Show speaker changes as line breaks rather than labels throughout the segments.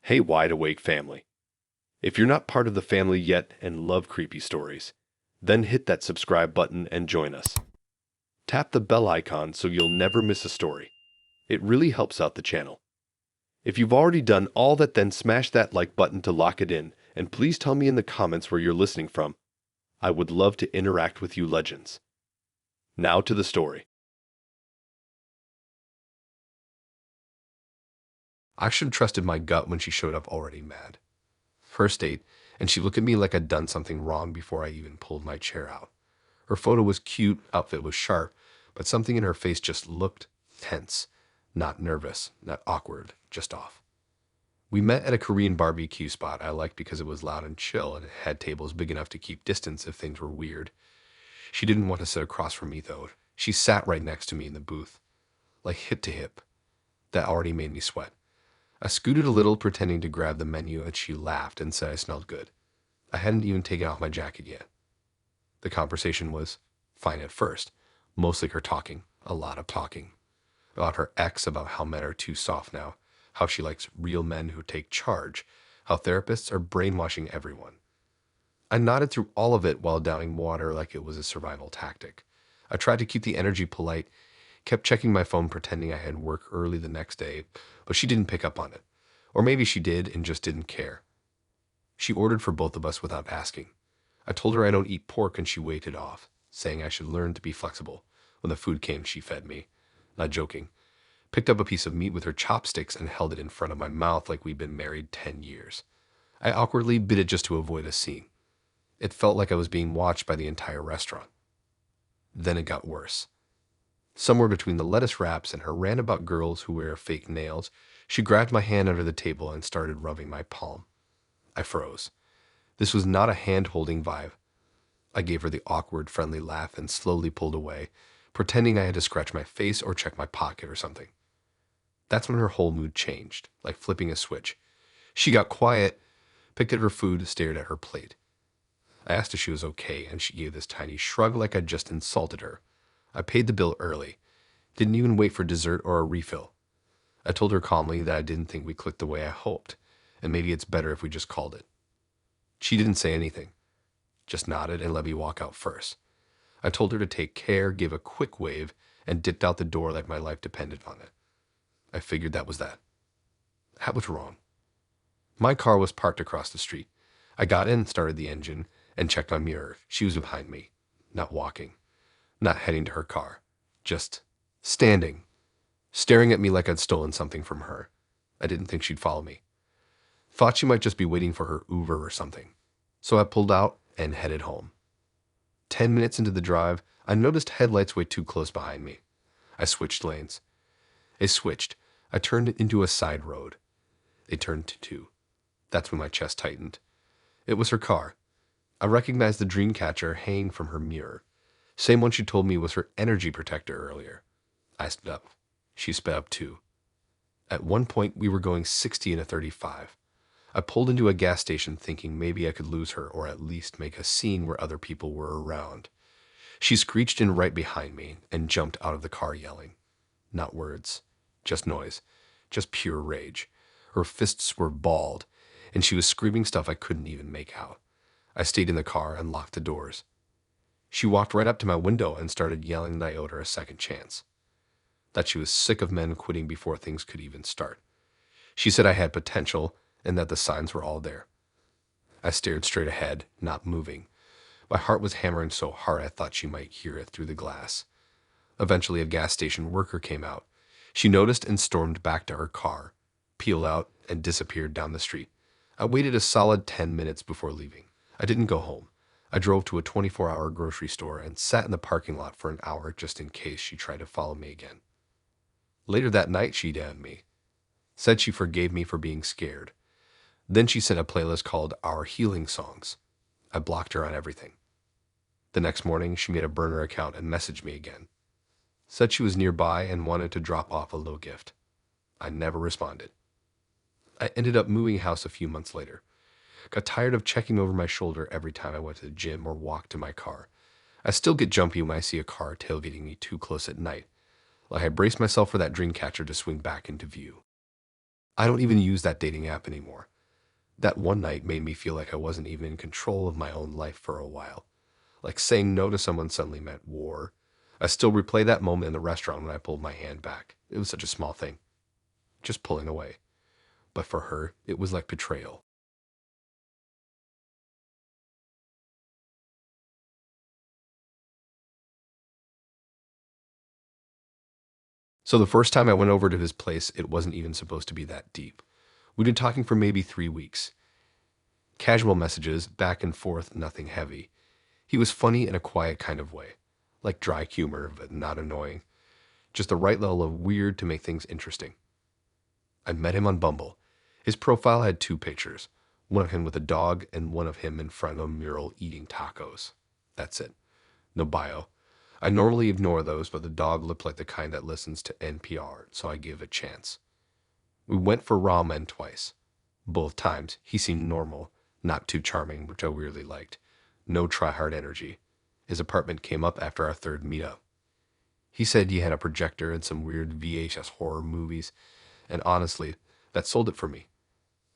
Hey, wide awake family. If you're not part of the family yet and love creepy stories, then hit that subscribe button and join us. Tap the bell icon so you'll never miss a story. It really helps out the channel. If you've already done all that, then smash that like button to lock it in, and please tell me in the comments where you're listening from. I would love to interact with you legends. Now to the story.
I should have trusted my gut when she showed up already mad. First date, and she looked at me like I'd done something wrong before I even pulled my chair out. Her photo was cute, outfit was sharp, but something in her face just looked tense. Not nervous, not awkward, just off. We met at a Korean barbecue spot I liked because it was loud and chill and it had tables big enough to keep distance if things were weird. She didn't want to sit across from me though. She sat right next to me in the booth, like hip to hip. That already made me sweat. I scooted a little, pretending to grab the menu, and she laughed and said I smelled good. I hadn't even taken off my jacket yet. The conversation was fine at first, mostly her talking, a lot of talking. About her ex, about how men are too soft now, how she likes real men who take charge, how therapists are brainwashing everyone. I nodded through all of it while downing water like it was a survival tactic. I tried to keep the energy polite, kept checking my phone pretending I had work early the next day, but she didn't pick up on it. Or maybe she did and just didn't care. She ordered for both of us without asking. I told her I don't eat pork and she waved it off, saying I should learn to be flexible. When the food came, she fed me. Not joking. Picked up a piece of meat with her chopsticks and held it in front of my mouth like we'd been married 10 years. I awkwardly bit it just to avoid a scene. It felt like I was being watched by the entire restaurant. Then it got worse. Somewhere between the lettuce wraps and her rant about girls who wear fake nails, she grabbed my hand under the table and started rubbing my palm. I froze. This was not a hand-holding vibe. I gave her the awkward, friendly laugh and slowly pulled away, pretending I had to scratch my face or check my pocket or something. That's when her whole mood changed, like flipping a switch. She got quiet, picked at her food, stared at her plate. I asked if she was okay, and she gave this tiny shrug like I'd just insulted her. I paid the bill early. Didn't even wait for dessert or a refill. I told her calmly that I didn't think we clicked the way I hoped, and maybe it's better if we just called it. She didn't say anything, just nodded and let me walk out first. I told her to take care, gave a quick wave, and dipped out the door like my life depended on it. I figured that was that. That was wrong. My car was parked across the street. I got in, started the engine, and checked my mirror. She was behind me, not walking, not heading to her car, just standing, staring at me like I'd stolen something from her. I didn't think she'd follow me. Thought she might just be waiting for her Uber or something. So I pulled out and headed home. 10 minutes into the drive, I noticed headlights way too close behind me. I switched lanes. They switched. I turned into a side road. They turned to two. That's when my chest tightened. It was her car. I recognized the dream catcher hanging from her mirror. Same one she told me was her energy protector earlier. I stood up. She sped up too. At one point, we were going 60 in a 35. I pulled into a gas station thinking maybe I could lose her or at least make a scene where other people were around. She screeched in right behind me and jumped out of the car yelling. Not words, just noise, just pure rage. Her fists were balled, and she was screaming stuff I couldn't even make out. I stayed in the car and locked the doors. She walked right up to my window and started yelling that I owed her a second chance. That she was sick of men quitting before things could even start. She said I had potential and that the signs were all there. I stared straight ahead, not moving. My heart was hammering so hard I thought she might hear it through the glass. Eventually, a gas station worker came out. She noticed and stormed back to her car, peeled out, and disappeared down the street. I waited a solid 10 minutes before leaving. I didn't go home. I drove to a 24-hour grocery store and sat in the parking lot for an hour just in case she tried to follow me again. Later that night, she DM'd me. Said she forgave me for being scared. Then she sent a playlist called Our Healing Songs. I blocked her on everything. The next morning, she made a burner account and messaged me again. Said she was nearby and wanted to drop off a little gift. I never responded. I ended up moving house a few months later. Got tired of checking over my shoulder every time I went to the gym or walked to my car. I still get jumpy when I see a car tailgating me too close at night, like I braced myself for that dream catcher to swing back into view. I don't even use that dating app anymore. That one night made me feel like I wasn't even in control of my own life for a while. Like saying no to someone suddenly meant war. I still replay that moment in the restaurant when I pulled my hand back. It was such a small thing, just pulling away. But for her, it was like betrayal. So the first time I went over to his place, it wasn't even supposed to be that deep. We'd been talking for maybe 3 weeks. Casual messages, back and forth, nothing heavy. He was funny in a quiet kind of way, like dry humor, but not annoying. Just the right level of weird to make things interesting. I met him on Bumble. His profile had 2 pictures, one of him with a dog and one of him in front of a mural eating tacos. That's it. No bio. I normally ignore those, but the dog looked like the kind that listens to NPR, so I gave it a chance. We went for ramen twice. Both times, he seemed normal, not too charming, which I weirdly liked. No try-hard energy. His apartment came up after our third meetup. He said he had a projector and some weird VHS horror movies, and honestly, that sold it for me.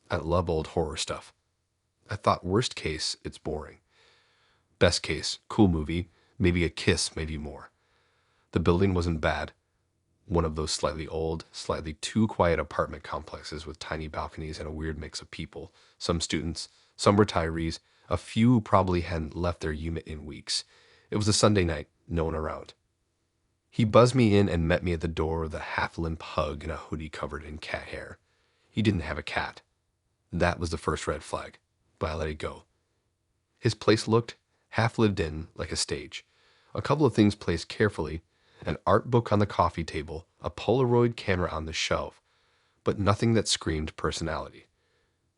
I love old horror stuff. I thought worst case, it's boring. Best case, cool movie, maybe a kiss, maybe more. The building wasn't bad. One of those slightly old, slightly too quiet apartment complexes with tiny balconies and a weird mix of people. Some students, some retirees, a few who probably hadn't left their unit in weeks. It was a Sunday night, no one around. He buzzed me in and met me at the door with a half-limp hug and a hoodie covered in cat hair. He didn't have a cat. That was the first red flag, but I let it go. His place looked half lived in, like a stage. A couple of things placed carefully, an art book on the coffee table, a Polaroid camera on the shelf, but nothing that screamed personality.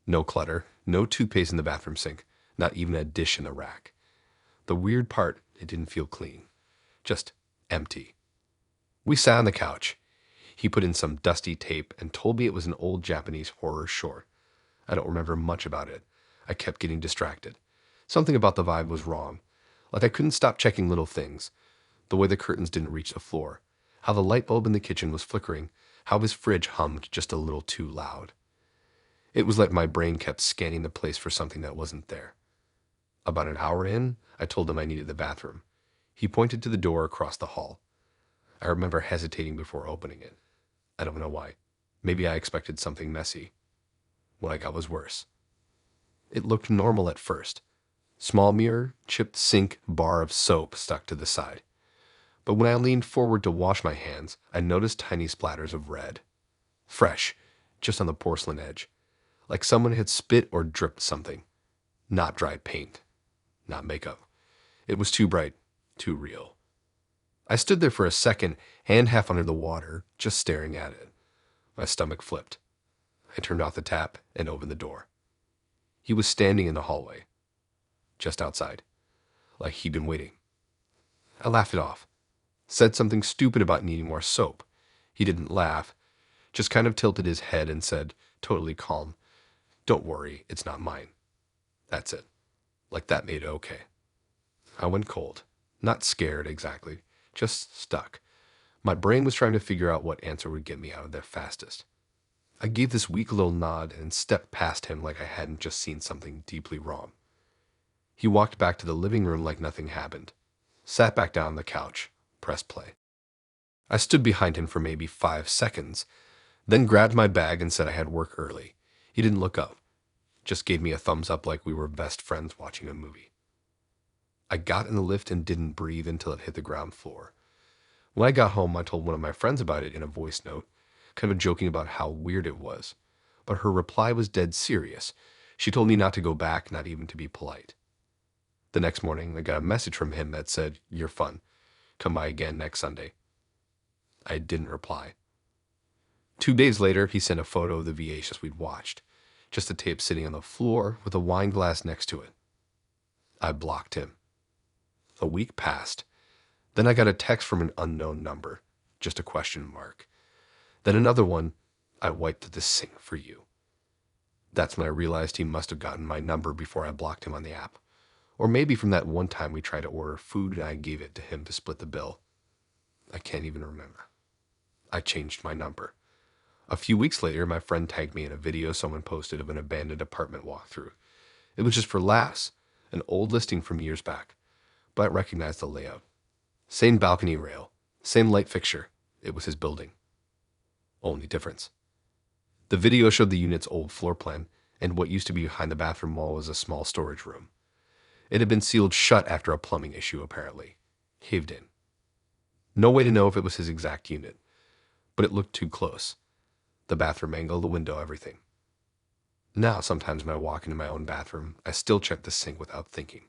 No clutter, no toothpaste in the bathroom sink, not even a dish in the rack. The weird part, it didn't feel clean. Just empty. We sat on the couch. He put in some dusty tape and told me it was an old Japanese horror short. I don't remember much about it. I kept getting distracted. Something about the vibe was wrong. Like I couldn't stop checking little things. The way the curtains didn't reach the floor. How the light bulb in the kitchen was flickering. How his fridge hummed just a little too loud. It was like my brain kept scanning the place for something that wasn't there. About an hour in, I told him I needed the bathroom. He pointed to the door across the hall. I remember hesitating before opening it. I don't know why. Maybe I expected something messy. What I got was worse. It looked normal at first. Small mirror, chipped sink, bar of soap stuck to the side. But when I leaned forward to wash my hands, I noticed tiny splatters of red. Fresh, just on the porcelain edge. Like someone had spit or dripped something. Not dried paint. Not makeup. It was too bright, too real. I stood there for a second, hand half under the water, just staring at it. My stomach flipped. I turned off the tap and opened the door. He was standing in the hallway, just outside, like he'd been waiting. I laughed it off. Said something stupid about needing more soap. He didn't laugh, just kind of tilted his head and said, totally calm, "Don't worry, it's not mine." That's it. Like that made it okay. I went cold. Not scared exactly, just stuck. My brain was trying to figure out what answer would get me out of there fastest. I gave this weak little nod and stepped past him like I hadn't just seen something deeply wrong. He walked back to the living room like nothing happened, sat back down on the couch, pressed play. I stood behind him for maybe 5 seconds, then grabbed my bag and said I had work early. He didn't look up, just gave me a thumbs up like we were best friends watching a movie. I got in the lift and didn't breathe until it hit the ground floor. When I got home, I told one of my friends about it in a voice note, kind of joking about how weird it was. But her reply was dead serious. She told me not to go back, not even to be polite. The next morning, I got a message from him that said, "You're fun. Come by again next Sunday." I didn't reply. 2 days later, he sent a photo of the VHS we'd watched, just a tape sitting on the floor with a wine glass next to it. I blocked him. A week passed. Then I got a text from an unknown number, just a question mark. Then another one, "I wiped the sink for you." That's when I realized he must have gotten my number before I blocked him on the app. Or maybe from that one time we tried to order food and I gave it to him to split the bill. I can't even remember. I changed my number. A few weeks later, my friend tagged me in a video someone posted of an abandoned apartment walkthrough. It was just for laughs, an old listing from years back, but I recognized the layout. Same balcony rail, same light fixture. It was his building. Only difference. The video showed the unit's old floor plan, and what used to be behind the bathroom wall was a small storage room. It had been sealed shut after a plumbing issue, apparently. Caved in. No way to know if it was his exact unit, but it looked too close. The bathroom angle, the window, everything. Now, sometimes when I walk into my own bathroom, I still check the sink without thinking.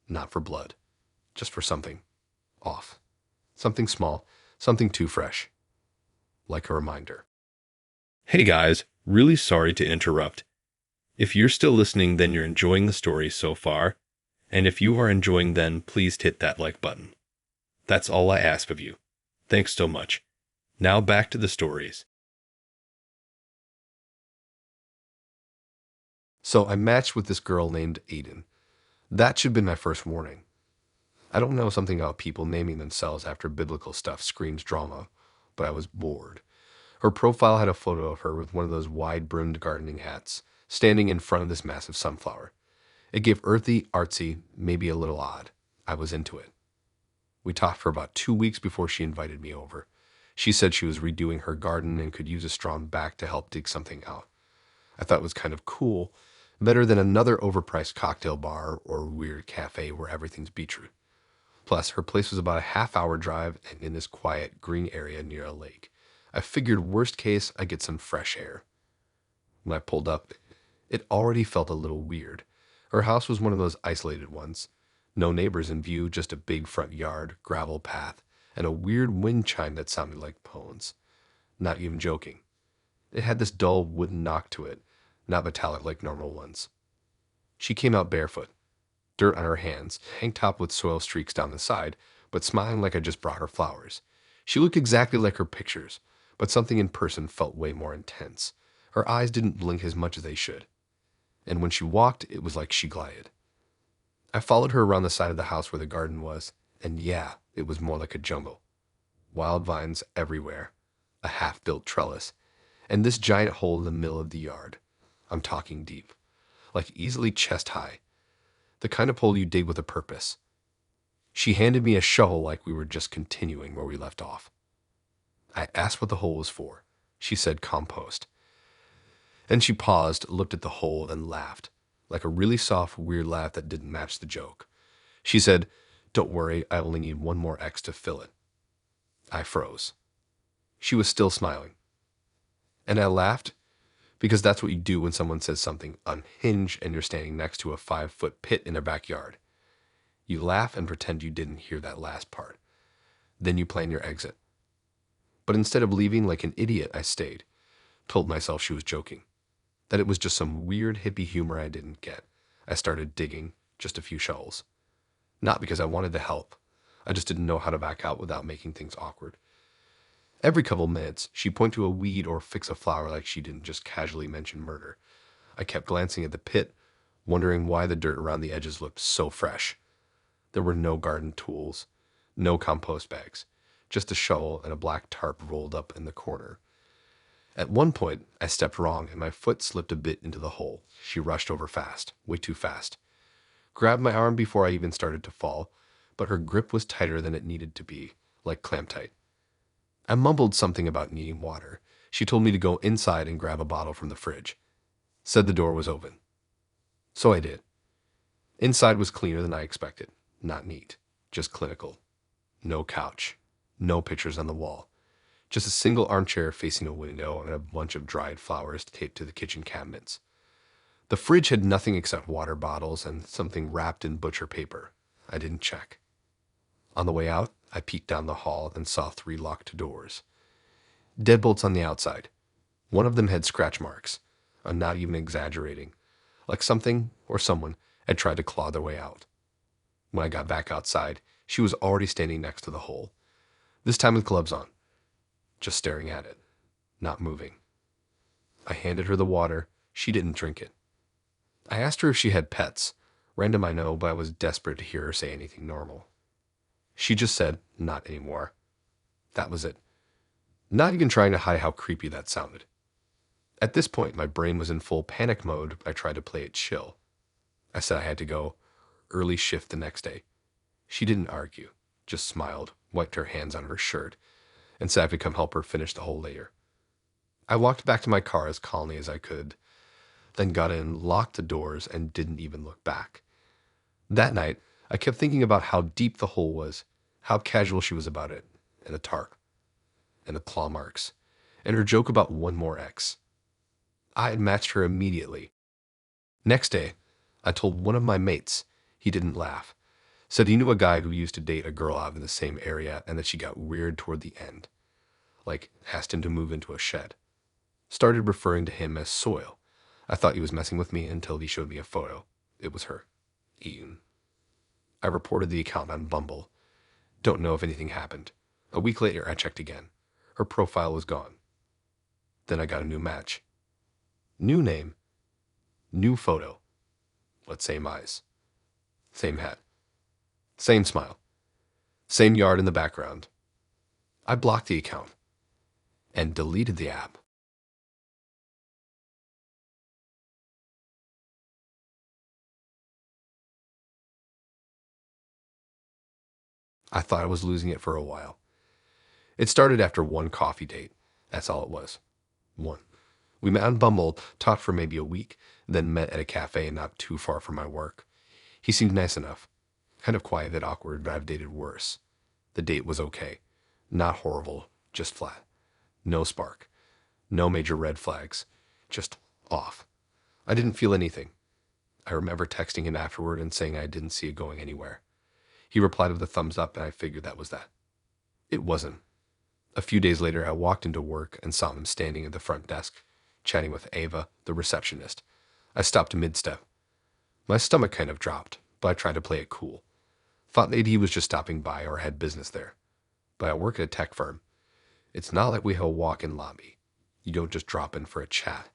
Not for blood, just for something off. Something small, something too fresh. Like a reminder.
Hey guys, really sorry to interrupt. If you're still listening, then you're enjoying the story so far. And if you are enjoying, then please hit that like button. That's all I ask of you. Thanks so much. Now back to the stories.
So I matched with this girl named Aiden. That should have been my first warning. I don't know, something about people naming themselves after biblical stuff screams drama, but I was bored. Her profile had a photo of her with one of those wide-brimmed gardening hats, standing in front of this massive sunflower. It gave earthy, artsy, maybe a little odd. I was into it. We talked for about 2 weeks before she invited me over. She said she was redoing her garden and could use a strong back to help dig something out. I thought it was kind of cool, better than another overpriced cocktail bar or weird cafe where everything's beetroot. Plus, her place was about a half-hour drive and in this quiet, green area near a lake. I figured worst case, I'd get some fresh air. When I pulled up, it already felt a little weird. Her house was one of those isolated ones. No neighbors in view, just a big front yard, gravel path, and a weird wind chime that sounded like poems. Not even joking. It had this dull wooden knock to it, not metallic like normal ones. She came out barefoot, dirt on her hands, tank top with soil streaks down the side, but smiling like I just brought her flowers. She looked exactly like her pictures, but something in person felt way more intense. Her eyes didn't blink as much as they should. And when she walked, it was like she glided. I followed her around the side of the house where the garden was, and yeah, it was more like a jungle. Wild vines everywhere, a half-built trellis, and this giant hole in the middle of the yard. I'm talking deep, like easily chest-high, the kind of hole you dig with a purpose. She handed me a shovel like we were just continuing where we left off. I asked what the hole was for. She said compost. And she paused, looked at the hole, and laughed, like a really soft, weird laugh that didn't match the joke. She said, "Don't worry, I only need one more X to fill it." I froze. She was still smiling. And I laughed, because that's what you do when someone says something unhinged and you're standing next to a 5-foot pit in their backyard. You laugh and pretend you didn't hear that last part. Then you plan your exit. But instead of leaving like an idiot, I stayed. Told myself she was joking. That it was just some weird hippie humor I didn't get. I started digging, just a few shovels. Not because I wanted to help. I just didn't know how to back out without making things awkward. Every couple minutes, she'd point to a weed or fix a flower like she didn't just casually mention murder. I kept glancing at the pit, wondering why the dirt around the edges looked so fresh. There were no garden tools, no compost bags, just a shovel and a black tarp rolled up in the corner. At one point, I stepped wrong and my foot slipped a bit into the hole. She rushed over fast, way too fast. Grabbed my arm before I even started to fall, but her grip was tighter than it needed to be, like clamp tight. I mumbled something about needing water. She told me to go inside and grab a bottle from the fridge. Said the door was open. So I did. Inside was cleaner than I expected. Not neat, just clinical. No couch. No pictures on the wall. Just a single armchair facing a window and a bunch of dried flowers taped to the kitchen cabinets. The fridge had nothing except water bottles and something wrapped in butcher paper. I didn't check. On the way out, I peeked down the hall and saw 3 locked doors. Deadbolts on the outside. One of them had scratch marks. I'm not even exaggerating. Like something or someone had tried to claw their way out. When I got back outside, she was already standing next to the hole. This time with gloves on. Just staring at it. Not moving. I handed her the water. She didn't drink it. I asked her if she had pets. Random, I know, but I was desperate to hear her say anything normal. She just said, "Not anymore." That was it. Not even trying to hide how creepy that sounded. At this point, my brain was in full panic mode. I tried to play it chill. I said I had to go. Early shift the next day. She didn't argue, just smiled, wiped her hands on her shirt, and said I could come help her finish the whole layer. I walked back to my car as calmly as I could, then got in, locked the doors, and didn't even look back. That night, I kept thinking about how deep the hole was, how casual she was about it, and the tarp, and the claw marks, and her joke about one more ex. I had matched her immediately. Next day, I told one of my mates. He didn't laugh. Said he knew a guy who used to date a girl out in the same area and that she got weird toward the end. Like, asked him to move into a shed. Started referring to him as Soil. I thought he was messing with me until he showed me a photo. It was her. Ian. I reported the account on Bumble. Don't know if anything happened. A week later, I checked again. Her profile was gone. Then I got a new match. New name. New photo. But same eyes. Same hat. Same smile. Same yard in the background. I blocked the account and deleted the app. I thought I was losing it for a while. It started after one coffee date. That's all it was. One. We met on Bumble, talked for maybe a week, then met at a cafe not too far from my work. He seemed nice enough. Kind of quiet and awkward, but I've dated worse. The date was okay. Not horrible, just flat. No spark. No major red flags. Just off. I didn't feel anything. I remember texting him afterward and saying I didn't see it going anywhere. He replied with a thumbs up, and I figured that was that. It wasn't. A few days later, I walked into work and saw him standing at the front desk, chatting with Ava, the receptionist. I stopped mid-step. My stomach kind of dropped, but I tried to play it cool. Thought maybe he was just stopping by or had business there. But I work at a tech firm. It's not like we have a walk-in lobby. You don't just drop in for a chat.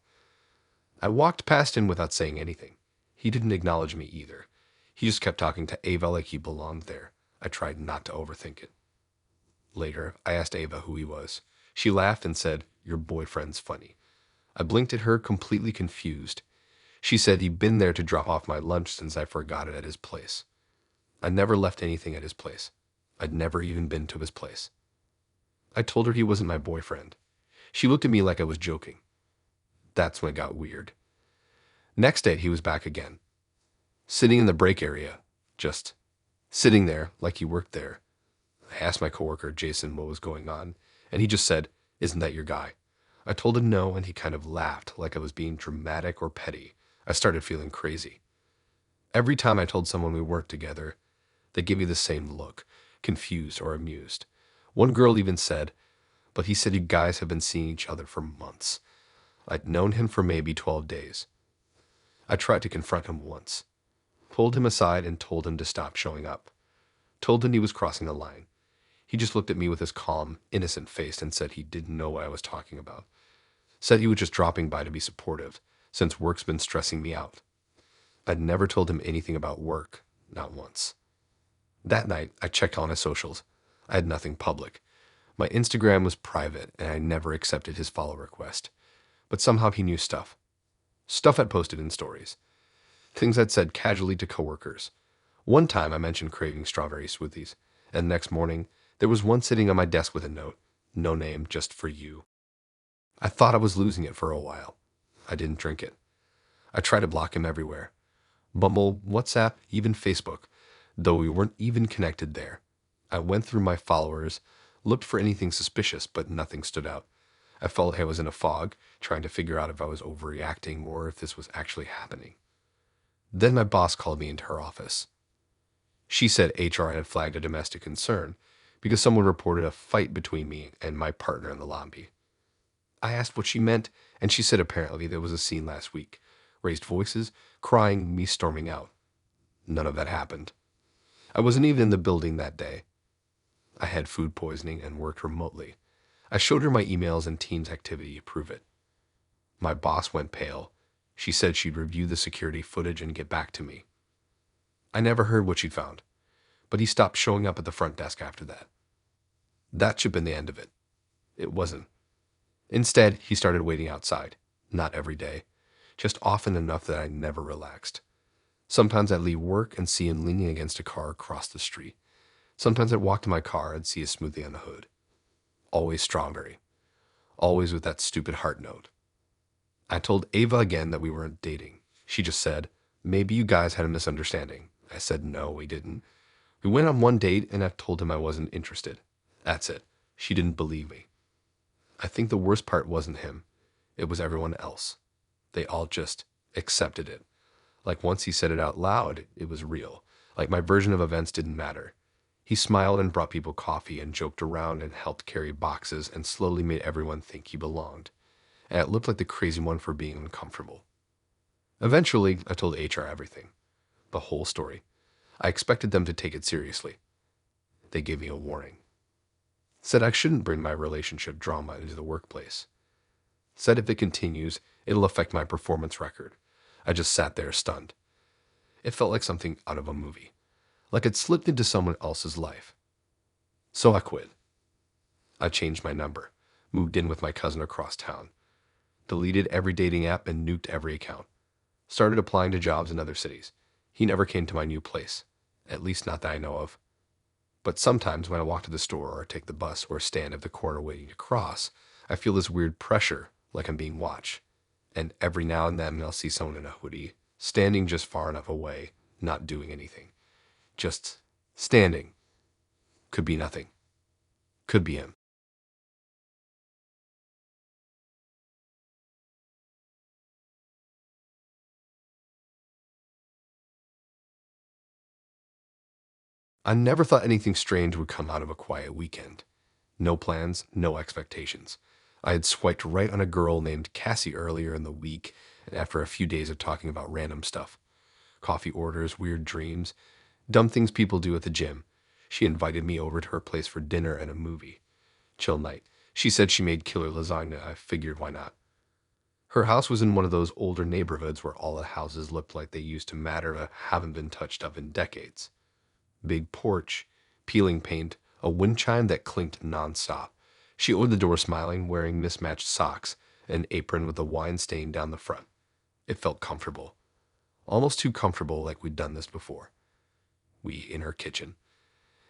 I walked past him without saying anything. He didn't acknowledge me either. He just kept talking to Ava like he belonged there. I tried not to overthink it. Later, I asked Ava who he was. She laughed and said, "Your boyfriend's funny." I blinked at her, completely confused. She said he'd been there to drop off my lunch since I forgot it at his place. I never left anything at his place. I'd never even been to his place. I told her he wasn't my boyfriend. She looked at me like I was joking. That's when it got weird. Next day, he was back again. Sitting in the break area. Just sitting there like he worked there. I asked my coworker, Jason, what was going on, and he just said, "Isn't that your guy?" I told him no, and he kind of laughed like I was being dramatic or petty. I started feeling crazy. Every time I told someone we worked together, they gave me the same look, confused or amused. One girl even said, "But he said you guys have been seeing each other for months." I'd known him for maybe 12 days. I tried to confront him once. Pulled him aside and told him to stop showing up. Told him he was crossing the line. He just looked at me with his calm, innocent face and said he didn't know what I was talking about. Said he was just dropping by to be supportive, since work's been stressing me out. I'd never told him anything about work, not once. That night, I checked on his socials. I had nothing public. My Instagram was private, and I never accepted his follow request. But somehow he knew stuff. Stuff I'd posted in stories. Things I'd said casually to coworkers. One time I mentioned craving strawberry smoothies, and the next morning, there was one sitting on my desk with a note. No name, just for you. I thought I was losing it for a while. I didn't drink it. I tried to block him everywhere. Bumble, WhatsApp, even Facebook, though we weren't even connected there. I went through my followers, looked for anything suspicious, but nothing stood out. I felt like I was in a fog, trying to figure out if I was overreacting or if this was actually happening. Then my boss called me into her office. She said HR had flagged a domestic concern because someone reported a fight between me and my partner in the lobby. I asked what she meant, and she said apparently there was a scene last week. Raised voices, crying, me storming out. None of that happened. I wasn't even in the building that day. I had food poisoning and worked remotely. I showed her my emails and Teams activity to prove it. My boss went pale. She said she'd review the security footage and get back to me. I never heard what she'd found, but he stopped showing up at the front desk after that. That should have been the end of it. It wasn't. Instead, he started waiting outside, Not every day, just often enough that I never relaxed. Sometimes I'd leave work and see him leaning against a car across the street. Sometimes I'd walk to my car and see a smoothie on the hood. Always strawberry. Always with that stupid heart note. I told Ava again that we weren't dating. She just said, maybe you guys had a misunderstanding. I said, no, we didn't. We went on one date and I told him I wasn't interested. That's it. She didn't believe me. I think the worst part wasn't him. It was everyone else. They all just accepted it. Like once he said it out loud, it was real. Like my version of events didn't matter. He smiled and brought people coffee and joked around and helped carry boxes and slowly made everyone think he belonged. And it looked like the crazy one for being uncomfortable. Eventually, I told HR everything. The whole story. I expected them to take it seriously. They gave me a warning. Said I shouldn't bring my relationship drama into the workplace. Said if it continues, it'll affect my performance record. I just sat there stunned. It felt like something out of a movie. Like it slipped into someone else's life. So I quit. I changed my number, moved in with my cousin across town, deleted every dating app and nuked every account. Started applying to jobs in other cities. He never came to my new place, at least not that I know of. But sometimes when I walk to the store or take the bus or stand at the corner waiting to cross, I feel this weird pressure, like I'm being watched. And every now and then I'll see someone in a hoodie, standing just far enough away, not doing anything. Just standing. Could be nothing. Could be him. I never thought anything strange would come out of a quiet weekend. No plans, no expectations. I had swiped right on a girl named Cassie earlier in the week, and after a few days of talking about random stuff, coffee orders, weird dreams, dumb things people do at the gym, she invited me over to her place for dinner and a movie. Chill night. She said she made killer lasagna. I figured why not. Her house was in one of those older neighborhoods where all the houses looked like they used to matter but haven't been touched up in decades. Big porch, peeling paint, a wind chime that clinked nonstop. She opened the door smiling, wearing mismatched socks, an apron with a wine stain down the front. It felt comfortable. Almost too comfortable, like we'd done this before. We in her kitchen.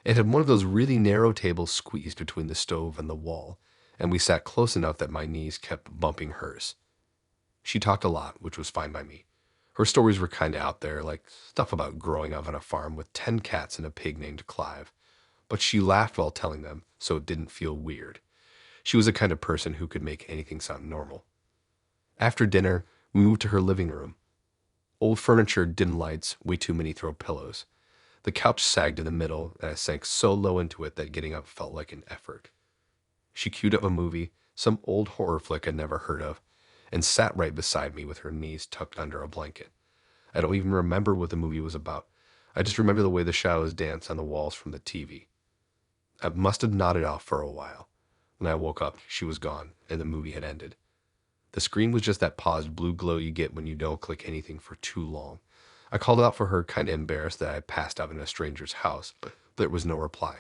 It had one of those really narrow tables squeezed between the stove and the wall, and we sat close enough that my knees kept bumping hers. She talked a lot, which was fine by me. Her stories were kind of out there, like stuff about growing up on a farm with 10 cats and a pig named Clive. But she laughed while telling them, so it didn't feel weird. She was the kind of person who could make anything sound normal. After dinner, we moved to her living room. Old furniture, dim lights, way too many throw pillows. The couch sagged in the middle, and I sank so low into it that getting up felt like an effort. She queued up a movie, some old horror flick I'd never heard of, and sat right beside me with her knees tucked under a blanket. I don't even remember what the movie was about. I just remember the way the shadows danced on the walls from the TV. I must have nodded off for a while. When I woke up, she was gone, and the movie had ended. The screen was just that paused blue glow you get when you don't click anything for too long. I called out for her, kind of embarrassed that I passed out in a stranger's house, but there was no reply.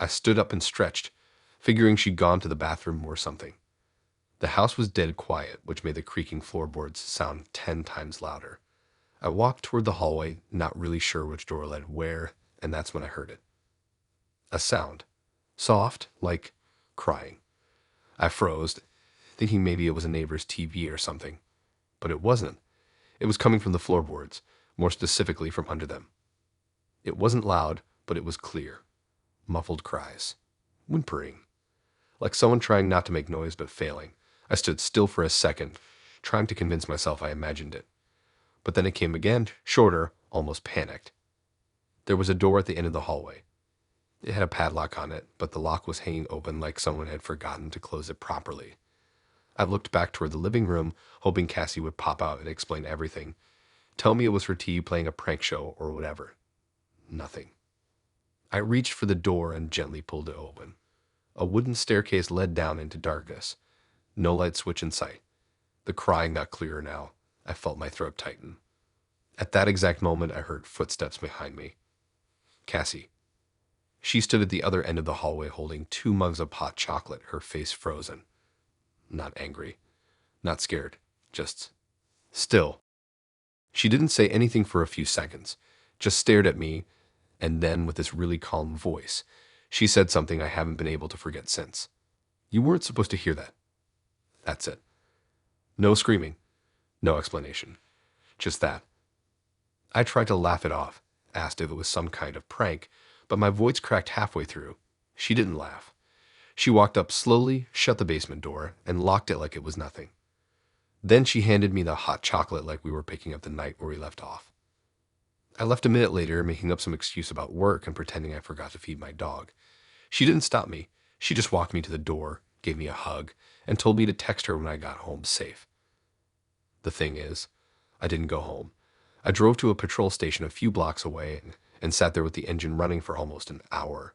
I stood up and stretched, figuring she'd gone to the bathroom or something. The house was dead quiet, which made the creaking floorboards sound 10 times louder. I walked toward the hallway, not really sure which door led where, and that's when I heard it. A sound. Soft, like crying. I froze, thinking maybe it was a neighbor's TV or something. But it wasn't. It was coming from the floorboards, more specifically from under them. It wasn't loud, but it was clear. Muffled cries. Whimpering. Like someone trying not to make noise but failing. I stood still for a second, trying to convince myself I imagined it. But then it came again, shorter, almost panicked. There was a door at the end of the hallway. It had a padlock on it, but the lock was hanging open like someone had forgotten to close it properly. I looked back toward the living room, hoping Cassie would pop out and explain everything. Tell me it was her TV playing a prank show or whatever. Nothing. I reached for the door and gently pulled it open. A wooden staircase led down into darkness. No light switch in sight. The crying got clearer now. I felt my throat tighten. At that exact moment, I heard footsteps behind me. Cassie. She stood at the other end of the hallway holding 2 mugs of hot chocolate, her face frozen. Not angry. Not scared, just still. She didn't say anything for a few seconds, just stared at me, and then with this really calm voice, she said something I haven't been able to forget since. You weren't supposed to hear that. That's it. No screaming, no explanation, just that. I tried to laugh it off, asked if it was some kind of prank, but my voice cracked halfway through. She didn't laugh. She walked up slowly, shut the basement door, and locked it like it was nothing. Then she handed me the hot chocolate like we were picking up the night where we left off. I left a minute later, making up some excuse about work and pretending I forgot to feed my dog. She didn't stop me. She just walked me to the door, gave me a hug, and told me to text her when I got home safe. The thing is, I didn't go home. I drove to a patrol station a few blocks away and sat there with the engine running for almost an hour.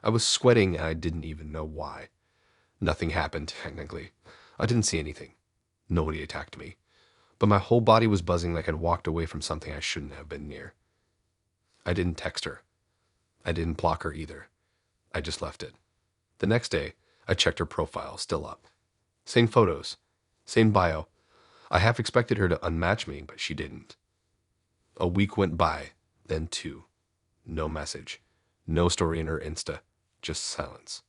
I was sweating and I didn't even know why. Nothing happened, technically. I didn't see anything. Nobody attacked me. But my whole body was buzzing like I'd walked away from something I shouldn't have been near. I didn't text her. I didn't block her either. I just left it. The next day, I checked her profile, still up. Same photos. Same bio. I half expected her to unmatch me, but she didn't. A week went by, then two. No message. No story in her Insta. Just silence.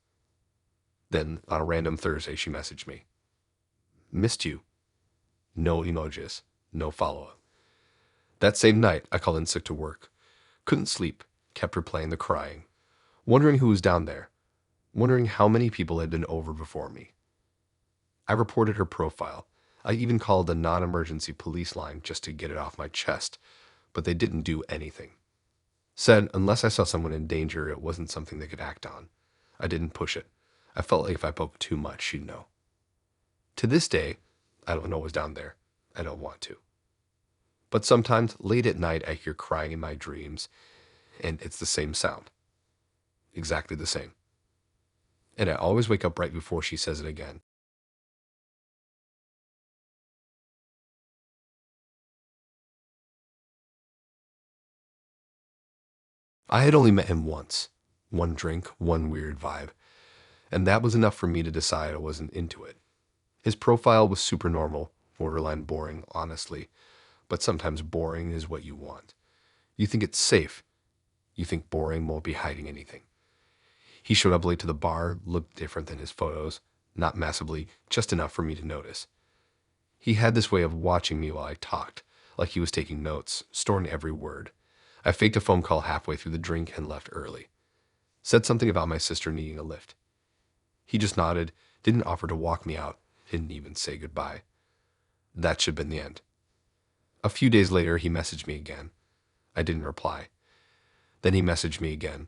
Then, on a random Thursday, she messaged me. Missed you. No emojis. No follow-up. That same night, I called in sick to work. Couldn't sleep. Kept replaying the crying. Wondering who was down there. Wondering how many people had been over before me. I reported her profile. I even called the non-emergency police line just to get it off my chest, but they didn't do anything. Said unless I saw someone in danger, it wasn't something they could act on. I didn't push it. I felt like if I poked too much, she'd know. To this day, I don't know what was down there. I don't want to. But sometimes, late at night, I hear crying in my dreams, and it's the same sound. Exactly the same. And I always wake up right before she says it again. I had only met him once. One drink, one weird vibe. And that was enough for me to decide I wasn't into it. His profile was super normal, borderline boring, honestly. But sometimes boring is what you want. You think it's safe. You think boring won't be hiding anything. He showed up late to the bar, looked different than his photos. Not massively, just enough for me to notice. He had this way of watching me while I talked, like he was taking notes, storing every word. I faked a phone call halfway through the drink and left early. Said something about my sister needing a lift. He just nodded, didn't offer to walk me out, didn't even say goodbye. That should have been the end. A few days later, he messaged me again. I didn't reply. Then he messaged me again,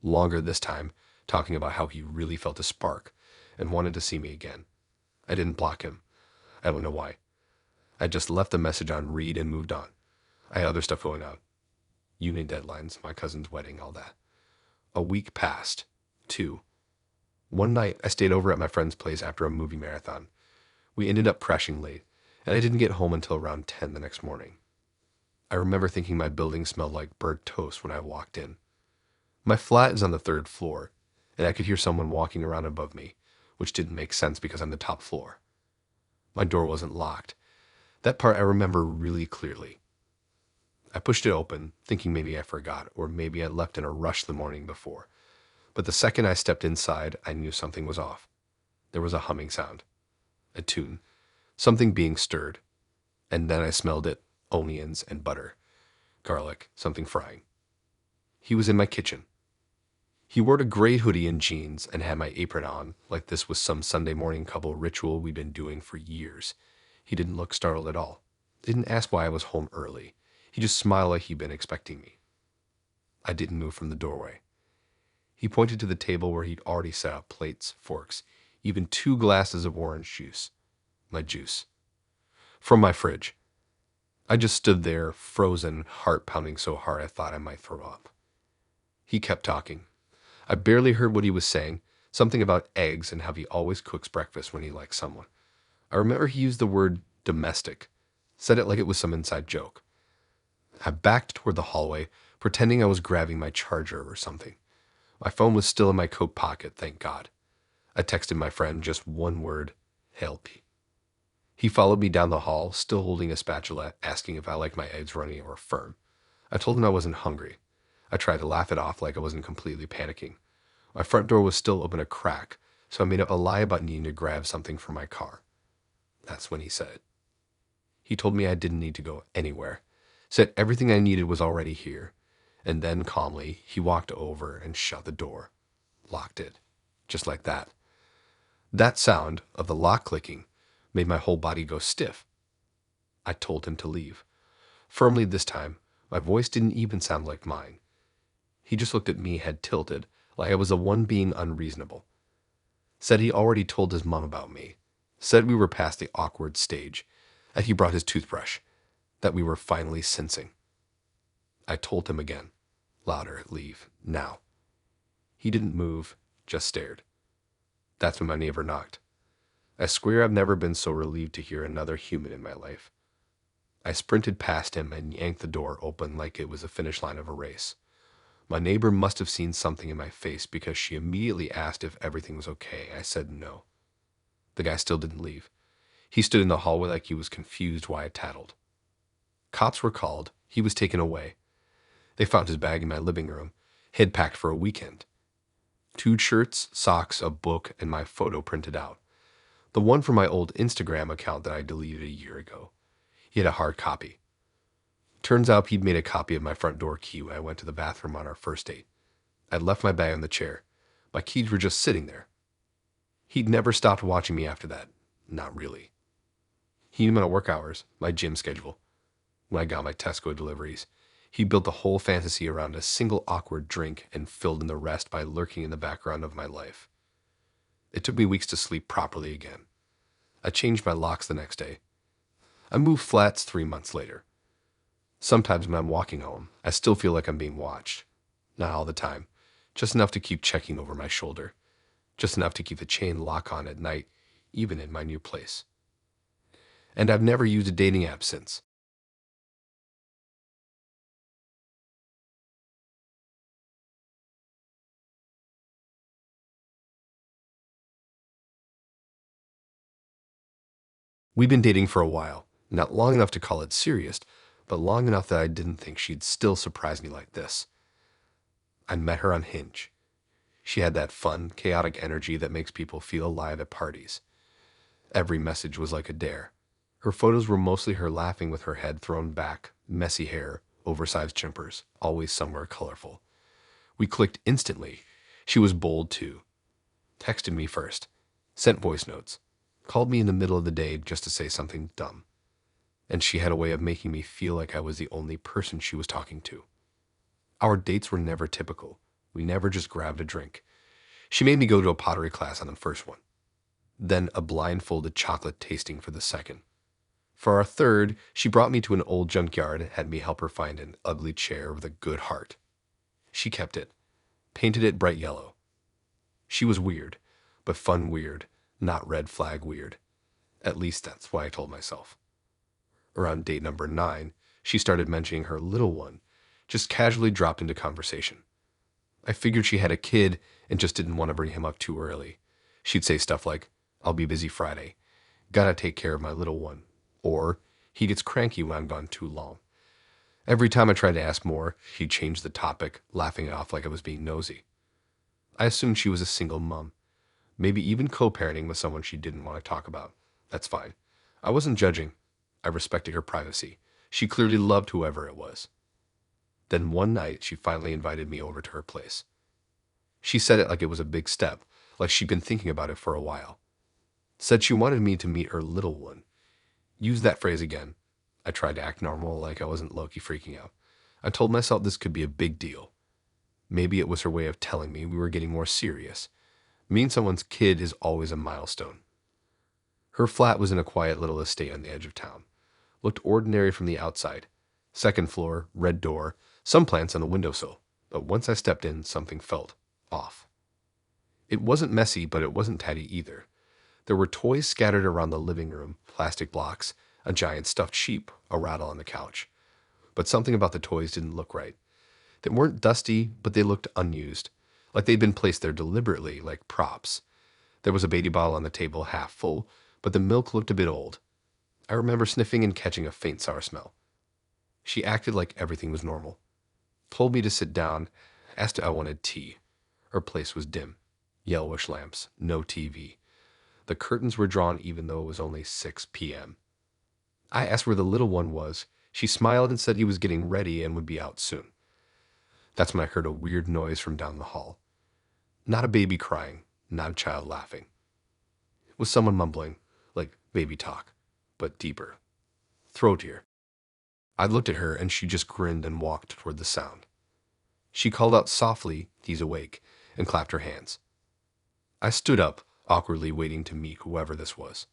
longer this time, talking about how he really felt a spark and wanted to see me again. I didn't block him. I don't know why. I just left the message on read and moved on. I had other stuff going on. Uni deadlines, my cousin's wedding, all that. A week passed. 2. One night, I stayed over at my friend's place after a movie marathon. We ended up crashing late, and I didn't get home until around 10 the next morning. I remember thinking my building smelled like burnt toast when I walked in. My flat is on the 3rd floor, and I could hear someone walking around above me, which didn't make sense because I'm the top floor. My door wasn't locked. That part I remember really clearly. I pushed it open, thinking maybe I forgot, or maybe I left in a rush the morning before. But the second I stepped inside, I knew something was off. There was a humming sound, a tune, something being stirred. And then I smelled it, onions and butter, garlic, something frying. He was in my kitchen. He wore a gray hoodie and jeans and had my apron on, like this was some Sunday morning couple ritual we'd been doing for years. He didn't look startled at all. Didn't ask why I was home early. He just smiled like he'd been expecting me. I didn't move from the doorway. He pointed to the table where he'd already set up plates, forks, even 2 glasses of orange juice. My juice. From my fridge. I just stood there, frozen, heart pounding so hard I thought I might throw up. He kept talking. I barely heard what he was saying, something about eggs and how he always cooks breakfast when he likes someone. I remember he used the word domestic, said it like it was some inside joke. I backed toward the hallway, pretending I was grabbing my charger or something. My phone was still in my coat pocket, thank God. I texted my friend just one word, help. He followed me down the hall, still holding a spatula, asking if I liked my eggs runny or firm. I told him I wasn't hungry. I tried to laugh it off like I wasn't completely panicking. My front door was still open a crack, so I made up a lie about needing to grab something from my car. That's when he said it. He told me I didn't need to go anywhere, said everything I needed was already here, and then calmly he walked over and shut the door, locked it, just like that. That sound of the lock clicking made my whole body go stiff. I told him to leave. Firmly this time, my voice didn't even sound like mine. He just looked at me, head tilted, like I was the one being unreasonable. Said he already told his mom about me. Said we were past the awkward stage, that he brought his toothbrush, that we were finally sensing. I told him again, louder, leave, now. He didn't move, just stared. That's when my neighbor knocked. I swear I've never been so relieved to hear another human in my life. I sprinted past him and yanked the door open like it was the finish line of a race. My neighbor must have seen something in my face because she immediately asked if everything was okay. I said no. The guy still didn't leave. He stood in the hallway like he was confused why I tattled. Cops were called. He was taken away. They found his bag in my living room. He had packed for a weekend. 2 shirts, socks, a book, and my photo printed out. The one from my old Instagram account that I deleted a year ago. He had a hard copy. Turns out he'd made a copy of my front door key when I went to the bathroom on our first date. I'd left my bag on the chair. My keys were just sitting there. He'd never stopped watching me after that. Not really. He knew my work hours, my gym schedule. When I got my Tesco deliveries, he built the whole fantasy around a single awkward drink and filled in the rest by lurking in the background of my life. It took me weeks to sleep properly again. I changed my locks the next day. I moved flats 3 months later. Sometimes when I'm walking home, I still feel like I'm being watched. Not all the time, just enough to keep checking over my shoulder. Just enough to keep the chain lock on at night, even in my new place. And I've never used a dating app since. We've been dating for a while, not long enough to call it serious, but long enough that I didn't think she'd still surprise me like this. I met her on Hinge. She had that fun, chaotic energy that makes people feel alive at parties. Every message was like a dare. Her photos were mostly her laughing with her head thrown back, messy hair, oversized jumpers, always somewhere colorful. We clicked instantly. She was bold too. Texted me first, sent voice notes, called me in the middle of the day just to say something dumb. And she had a way of making me feel like I was the only person she was talking to. Our dates were never typical. We never just grabbed a drink. She made me go to a pottery class on the first one, then a blindfolded chocolate tasting for the second. For our third, she brought me to an old junkyard and had me help her find an ugly chair with a good heart. She kept it, painted it bright yellow. She was weird, but fun weird, not red flag weird. At least that's what I told myself. Around date number 9, she started mentioning her little one, just casually dropped into conversation. I figured she had a kid and just didn't want to bring him up too early. She'd say stuff like, "I'll be busy Friday. Gotta take care of my little one." Or, "He gets cranky when I'm gone too long." Every time I tried to ask more, she'd change the topic, laughing it off like I was being nosy. I assumed she was a single mom, maybe even co-parenting with someone she didn't want to talk about. That's fine. I wasn't judging. I respected her privacy. She clearly loved whoever it was. Then one night, she finally invited me over to her place. She said it like it was a big step, like she'd been thinking about it for a while. Said she wanted me to meet her little one. Used that phrase again. I tried to act normal, like I wasn't low-key freaking out. I told myself this could be a big deal. Maybe it was her way of telling me we were getting more serious. Meeting someone's kid is always a milestone. Her flat was in a quiet little estate on the edge of town. Looked ordinary from the outside. Second floor, red door, some plants on the windowsill. But once I stepped in, something felt off. It wasn't messy, but it wasn't tidy either. There were toys scattered around the living room, plastic blocks, a giant stuffed sheep, a rattle on the couch. But something about the toys didn't look right. They weren't dusty, but they looked unused, like they'd been placed there deliberately, like props. There was a baby bottle on the table half full, but the milk looked a bit old. I remember sniffing and catching a faint sour smell. She acted like everything was normal, told me to sit down, asked if I wanted tea. Her place was dim, yellowish lamps, no TV. The curtains were drawn even though it was only 6 p.m. I asked where the little one was. She smiled and said he was getting ready and would be out soon. That's when I heard a weird noise from down the hall. Not a baby crying, not a child laughing. It was someone mumbling, like baby talk, but deeper, throatier. I looked at her and she just grinned and walked toward the sound. She called out softly, "He's awake," and clapped her hands. I stood up, awkwardly waiting to meet whoever this was.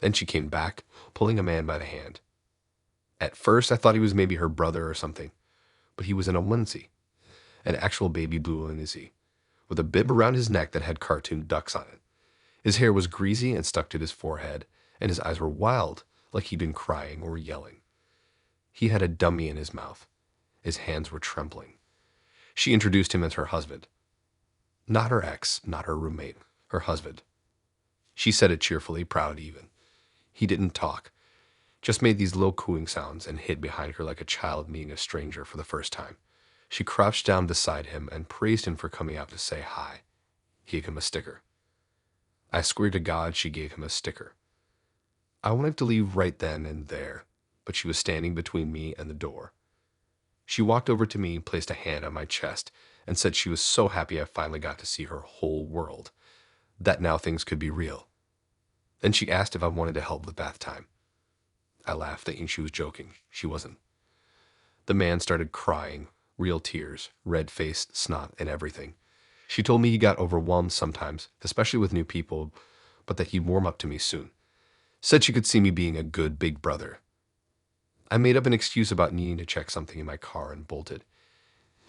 Then she came back, pulling a man by the hand. At first, I thought he was maybe her brother or something, but he was in a onesie, an actual baby blue onesie, with a bib around his neck that had cartoon ducks on it. His hair was greasy and stuck to his forehead, and his eyes were wild, like he'd been crying or yelling. He had a dummy in his mouth. His hands were trembling. She introduced him as her husband. Not her ex, not her roommate, her husband. She said it cheerfully, proud even. He didn't talk, just made these low cooing sounds and hid behind her like a child meeting a stranger for the first time. She crouched down beside him and praised him for coming out to say hi. He gave him a sticker. I swear to God she gave him a sticker. I wanted to leave right then and there, but she was standing between me and the door. She walked over to me, placed a hand on my chest, and said she was so happy I finally got to see her whole world, that now things could be real. Then she asked if I wanted to help with bath time. I laughed, thinking she was joking. She wasn't. The man started crying, real tears, red-faced, snot, and everything. She told me he got overwhelmed sometimes, especially with new people, but that he'd warm up to me soon. Said she could see me being a good big brother. I made up an excuse about needing to check something in my car and bolted.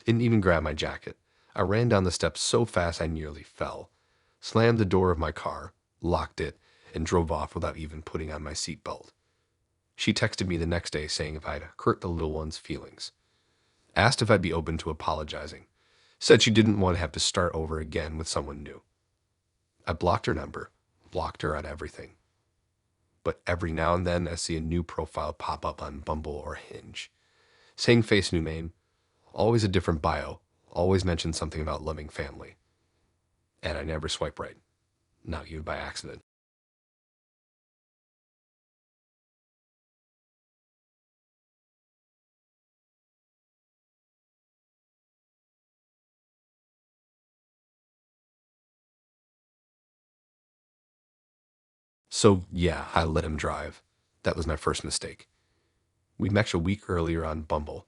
Didn't even grab my jacket. I ran down the steps so fast I nearly fell, slammed the door of my car, locked it, and drove off without even putting on my seatbelt. She texted me the next day saying if I'd hurt the little one's feelings. Asked if I'd be open to apologizing. Said she didn't want to have to start over again with someone new. I blocked her number, blocked her on everything. But every now and then I see a new profile pop up on Bumble or Hinge. Same face, new name, always a different bio, always mentions something about loving family. And I never swipe right, not even by accident. So yeah, I let him drive. That was my first mistake. We matched a week earlier on Bumble.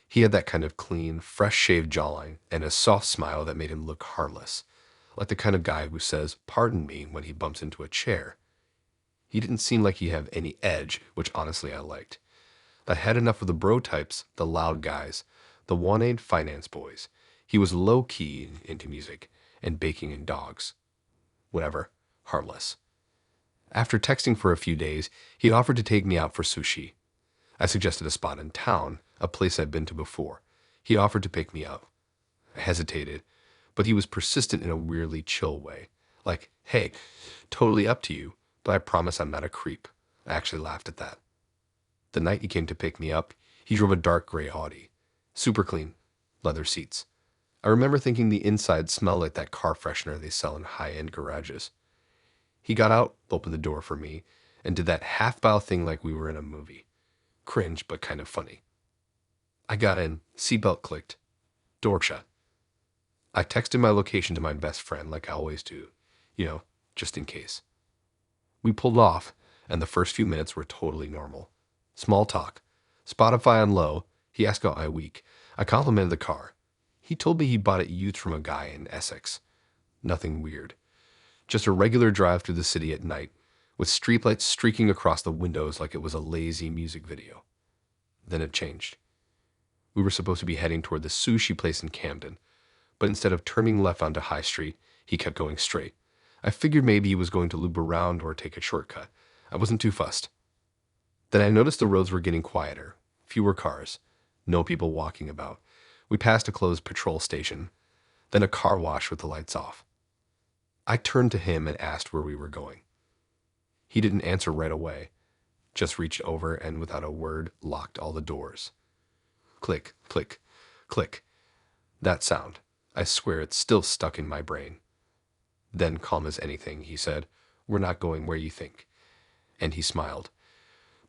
He had that kind of clean, fresh-shaved jawline and a soft smile that made him look harmless, like the kind of guy who says, "Pardon me," when he bumps into a chair. He didn't seem like he had any edge, which honestly I liked. I had enough of the bro types, the loud guys, the wanted finance boys. He was low-key into music and baking and dogs. Whatever, harmless. After texting for a few days, he offered to take me out for sushi. I suggested a spot in town, a place I'd been to before. He offered to pick me up. I hesitated, but he was persistent in a weirdly chill way. Like, "Hey, totally up to you, but I promise I'm not a creep." I actually laughed at that. The night he came to pick me up, he drove a dark gray Audi. Super clean, leather seats. I remember thinking the inside smelled like that car freshener they sell in high-end garages. He got out, opened the door for me, and did that half-bow thing like we were in a movie. Cringe, but kind of funny. I got in, seatbelt clicked, door shut. I texted my location to my best friend like I always do, just in case. We pulled off, and the first few minutes were totally normal. Small talk. Spotify on low. He asked about my week. I complimented the car. He told me he bought it used from a guy in Essex. Nothing weird. Just a regular drive through the city at night, with streetlights streaking across the windows like it was a lazy music video. Then it changed. We were supposed to be heading toward the sushi place in Camden, but instead of turning left onto High Street, he kept going straight. I figured maybe he was going to loop around or take a shortcut. I wasn't too fussed. Then I noticed the roads were getting quieter, fewer cars, no people walking about. We passed a closed patrol station, then a car wash with the lights off. I turned to him and asked where we were going. He didn't answer right away, Just reached over and without a word locked all the doors. Click, click, click. That sound. I swear it's still stuck in my brain. Then, calm as anything, he said, "We're not going where you think." And he smiled.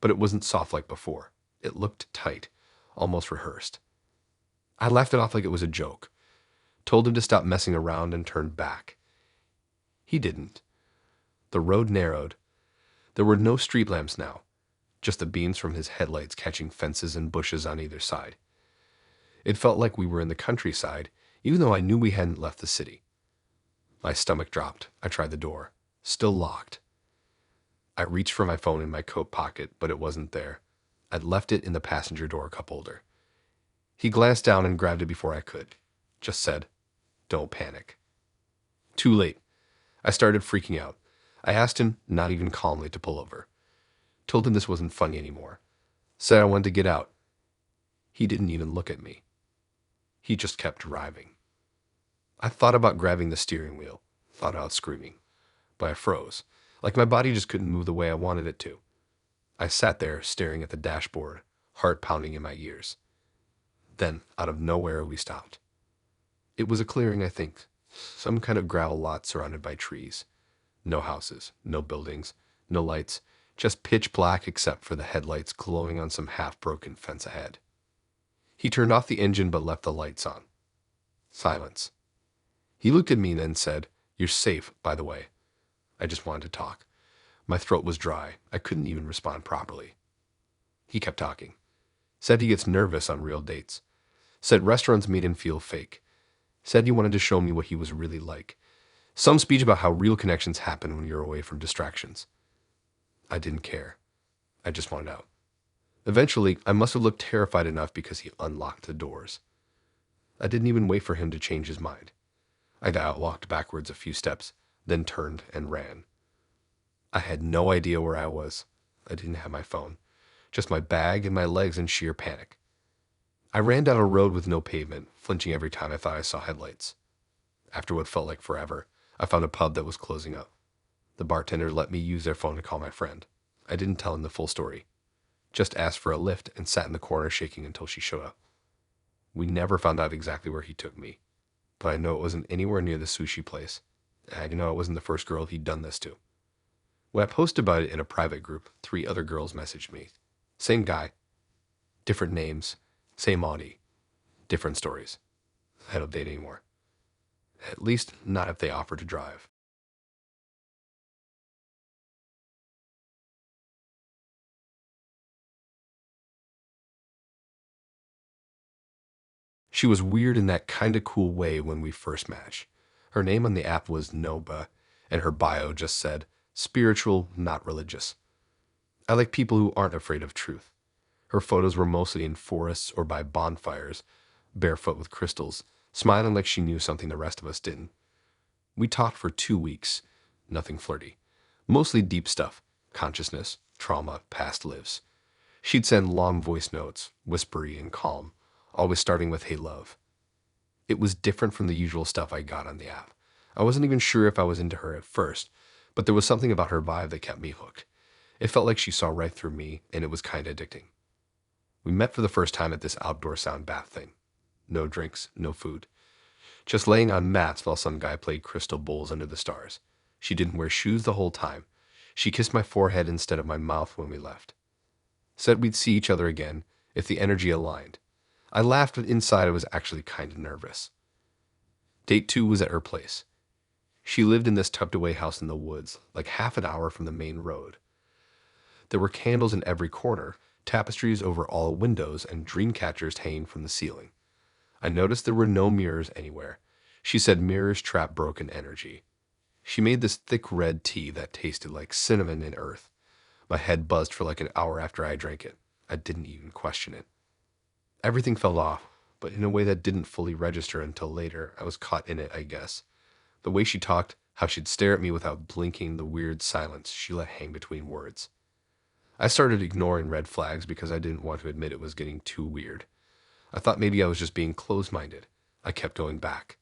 But it wasn't soft like before. It looked tight, almost rehearsed. I laughed it off like it was a joke. Told him to stop messing around and turned back. He didn't. The road narrowed. There were no street lamps now, just the beams from his headlights catching fences and bushes on either side. It felt like we were in the countryside, even though I knew we hadn't left the city. My stomach dropped. I tried the door. Still locked. I reached for my phone in my coat pocket, but it wasn't there. I'd left it in the passenger door cup holder. He glanced down and grabbed it before I could. Just said, "Don't panic." Too late. I started freaking out. I asked him, not even calmly, to pull over. Told him this wasn't funny anymore. Said I wanted to get out. He didn't even look at me. He just kept driving. I thought about grabbing the steering wheel, thought about screaming, but I froze, like my body just couldn't move the way I wanted it to. I sat there staring at the dashboard, heart pounding in my ears. Then, out of nowhere, we stopped. It was a clearing, I think, some kind of gravel lot surrounded by trees. No houses, no buildings, no lights, just pitch black except for the headlights glowing on some half-broken fence ahead. He turned off the engine but left the lights on. Silence. He looked at me and then said, "You're safe, by the way." I just wanted to talk. My throat was dry. I couldn't even respond properly. He kept talking. Said he gets nervous on real dates. Said restaurants made him feel fake. Said he wanted to show me what he was really like. Some speech about how real connections happen when you're away from distractions. I didn't care. I just wanted out. Eventually, I must have looked terrified enough because he unlocked the doors. I didn't even wait for him to change his mind. I walked backwards a few steps, then turned and ran. I had no idea where I was. I didn't have my phone. Just my bag and my legs in sheer panic. I ran down a road with no pavement, flinching every time I thought I saw headlights. After what felt like forever, I found a pub that was closing up. The bartender let me use their phone to call my friend. I didn't tell him the full story. Just asked for a lift and sat in the corner shaking until she showed up. We never found out exactly where he took me, but I know it wasn't anywhere near the sushi place. I know it wasn't the first girl he'd done this to. When I posted about it in a private group, 3 other girls messaged me. Same guy. Different names. Same Audi. Different stories. I don't date anymore. At least not if they offer to drive. She was weird in that kinda cool way when we first matched. Her name on the app was Noba, and her bio just said, "Spiritual, not religious." I like people who aren't afraid of truth. Her photos were mostly in forests or by bonfires, barefoot with crystals, smiling like she knew something the rest of us didn't. We talked for 2 weeks. Nothing flirty. Mostly deep stuff. Consciousness, trauma, past lives. She'd send long voice notes, whispery and calm, always starting with "Hey love." It was different from the usual stuff I got on the app. I wasn't even sure if I was into her at first, but there was something about her vibe that kept me hooked. It felt like she saw right through me, and it was kinda addicting. We met for the first time at this outdoor sound bath thing. No drinks, no food. Just laying on mats while some guy played crystal bowls under the stars. She didn't wear shoes the whole time. She kissed my forehead instead of my mouth when we left. Said we'd see each other again if the energy aligned. I laughed, but inside I was actually kind of nervous. Date 2 was at her place. She lived in this tucked-away house in the woods, like half an hour from the main road. There were candles in every corner, tapestries over all windows, and dream catchers hanging from the ceiling. I noticed there were no mirrors anywhere. She said mirrors trap broken energy. She made this thick red tea that tasted like cinnamon and earth. My head buzzed for like an hour after I drank it. I didn't even question it. Everything fell off, but in a way that didn't fully register until later. I was caught in it, I guess. The way she talked, how she'd stare at me without blinking, the weird silence she let hang between words. I started ignoring red flags because I didn't want to admit it was getting too weird. I thought maybe I was just being closed-minded. I kept going back.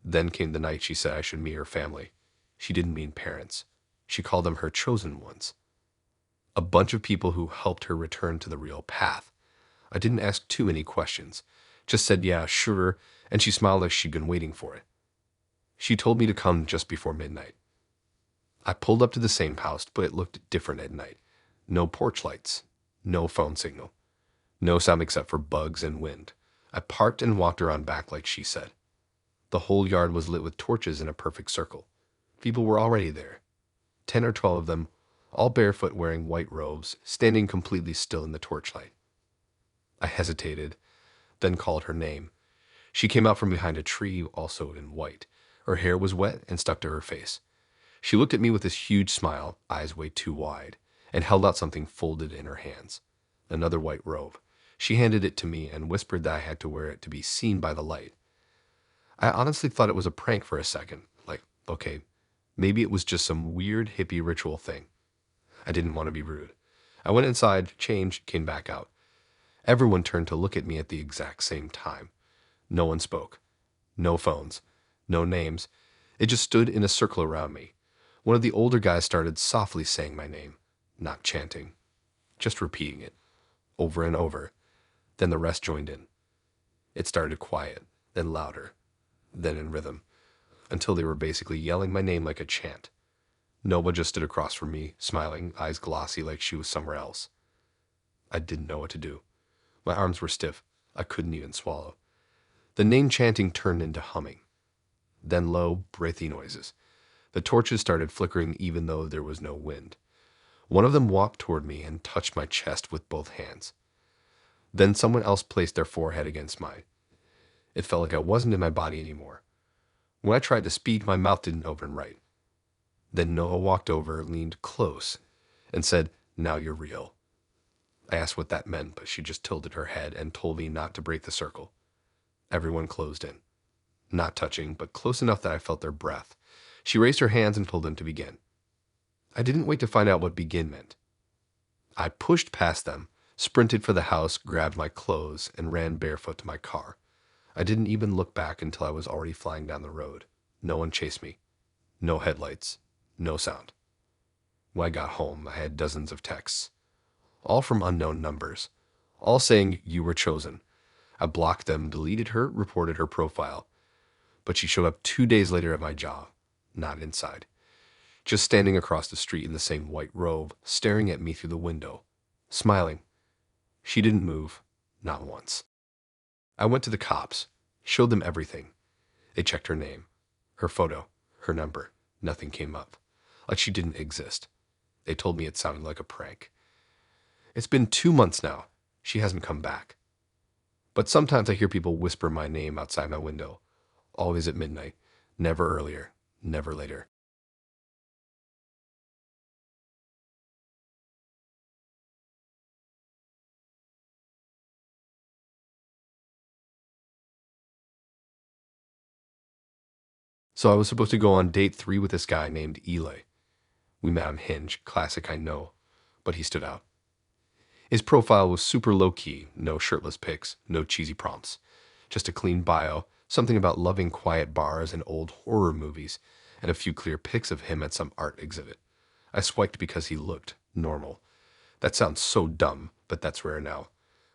Then came the night she said I should meet her family. She didn't mean parents. She called them her chosen ones. A bunch of people who helped her return to the real path. I didn't ask too many questions. Just said, yeah, sure, and she smiled like she'd been waiting for it. She told me to come just before midnight. I pulled up to the same house, but it looked different at night. No porch lights, no phone signal, no sound except for bugs and wind. I parked and walked around back like she said. The whole yard was lit with torches in a perfect circle. People were already there. 10 or 12 of them, all barefoot wearing white robes, standing completely still in the torchlight. I hesitated, then called her name. She came out from behind a tree, also in white. Her hair was wet and stuck to her face. She looked at me with this huge smile, eyes way too wide, and held out something folded in her hands. Another white robe. She handed it to me and whispered that I had to wear it to be seen by the light. I honestly thought it was a prank for a second. Like, okay, maybe it was just some weird hippie ritual thing. I didn't want to be rude. I went inside, changed, came back out. Everyone turned to look at me at the exact same time. No one spoke. No phones. No names. It just stood in a circle around me. One of the older guys started softly saying my name, not chanting, just repeating it, over and over. Then the rest joined in. It started quiet, then louder, then in rhythm, until they were basically yelling my name like a chant. Nova just stood across from me, smiling, eyes glossy like she was somewhere else. I didn't know what to do. My arms were stiff. I couldn't even swallow. The name chanting turned into humming. Then low, breathy noises. The torches started flickering even though there was no wind. One of them walked toward me and touched my chest with both hands. Then someone else placed their forehead against mine. It felt like I wasn't in my body anymore. When I tried to speak, my mouth didn't open right. Then Noah walked over, leaned close, and said, "Now you're real." I asked what that meant, but she just tilted her head and told me not to break the circle. Everyone closed in. Not touching, but close enough that I felt their breath. She raised her hands and told them to begin. I didn't wait to find out what begin meant. I pushed past them, sprinted for the house, grabbed my clothes, and ran barefoot to my car. I didn't even look back until I was already flying down the road. No one chased me. No headlights. No sound. When I got home, I had dozens of texts. All from unknown numbers. All saying, "You were chosen." I blocked them, deleted her, reported her profile. But she showed up 2 days later at my job. Not inside. Just standing across the street in the same white robe, staring at me through the window. Smiling. She didn't move. Not once. I went to the cops. Showed them everything. They checked her name. Her photo. Her number. Nothing came up. Like she didn't exist. They told me it sounded like a prank. It's been 2 months now. She hasn't come back. But sometimes I hear people whisper my name outside my window. Always at midnight. Never earlier. Never later. So I was supposed to go on date 3 with this guy named Eli. We met on Hinge. Classic, I know. But he stood out. His profile was super low-key. No shirtless pics. No cheesy prompts. Just a clean bio. Something about loving quiet bars and old horror movies. And a few clear pics of him at some art exhibit. I swiped because he looked normal. That sounds so dumb, but that's rare now.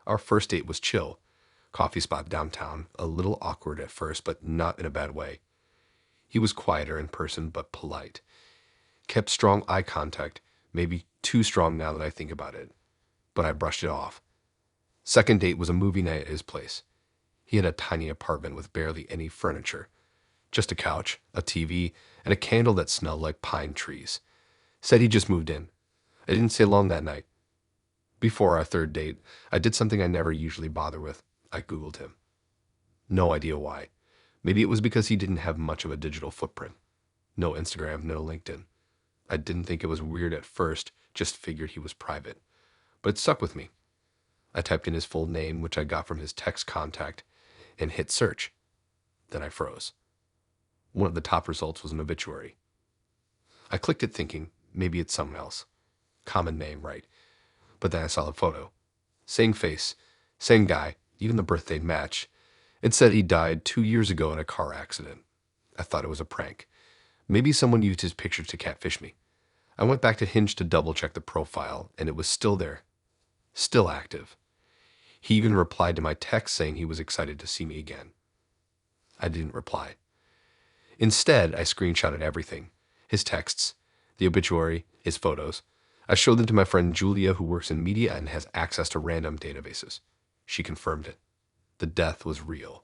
Our first date was chill. Coffee spot downtown. A little awkward at first, but not in a bad way. He was quieter in person, but polite. Kept strong eye contact, maybe too strong now that I think about it. But I brushed it off. Second date was a movie night at his place. He had a tiny apartment with barely any furniture. Just a couch, a TV, and a candle that smelled like pine trees. Said he just moved in. I didn't stay long that night. Before our third date, I did something I never usually bother with. I Googled him. No idea why. Maybe it was because he didn't have much of a digital footprint. No Instagram, no LinkedIn. I didn't think it was weird at first, just figured he was private. But it stuck with me. I typed in his full name, which I got from his text contact, and hit search. Then I froze. One of the top results was an obituary. I clicked it thinking, maybe it's someone else. Common name, right? But then I saw the photo. Same face, same guy, even the birthday match. It said he died 2 years ago in a car accident. I thought it was a prank. Maybe someone used his picture to catfish me. I went back to Hinge to double-check the profile, and it was still there. Still active. He even replied to my text saying he was excited to see me again. I didn't reply. Instead, I screenshotted everything. His texts, the obituary, his photos. I showed them to my friend Julia, who works in media and has access to random databases. She confirmed it. The death was real.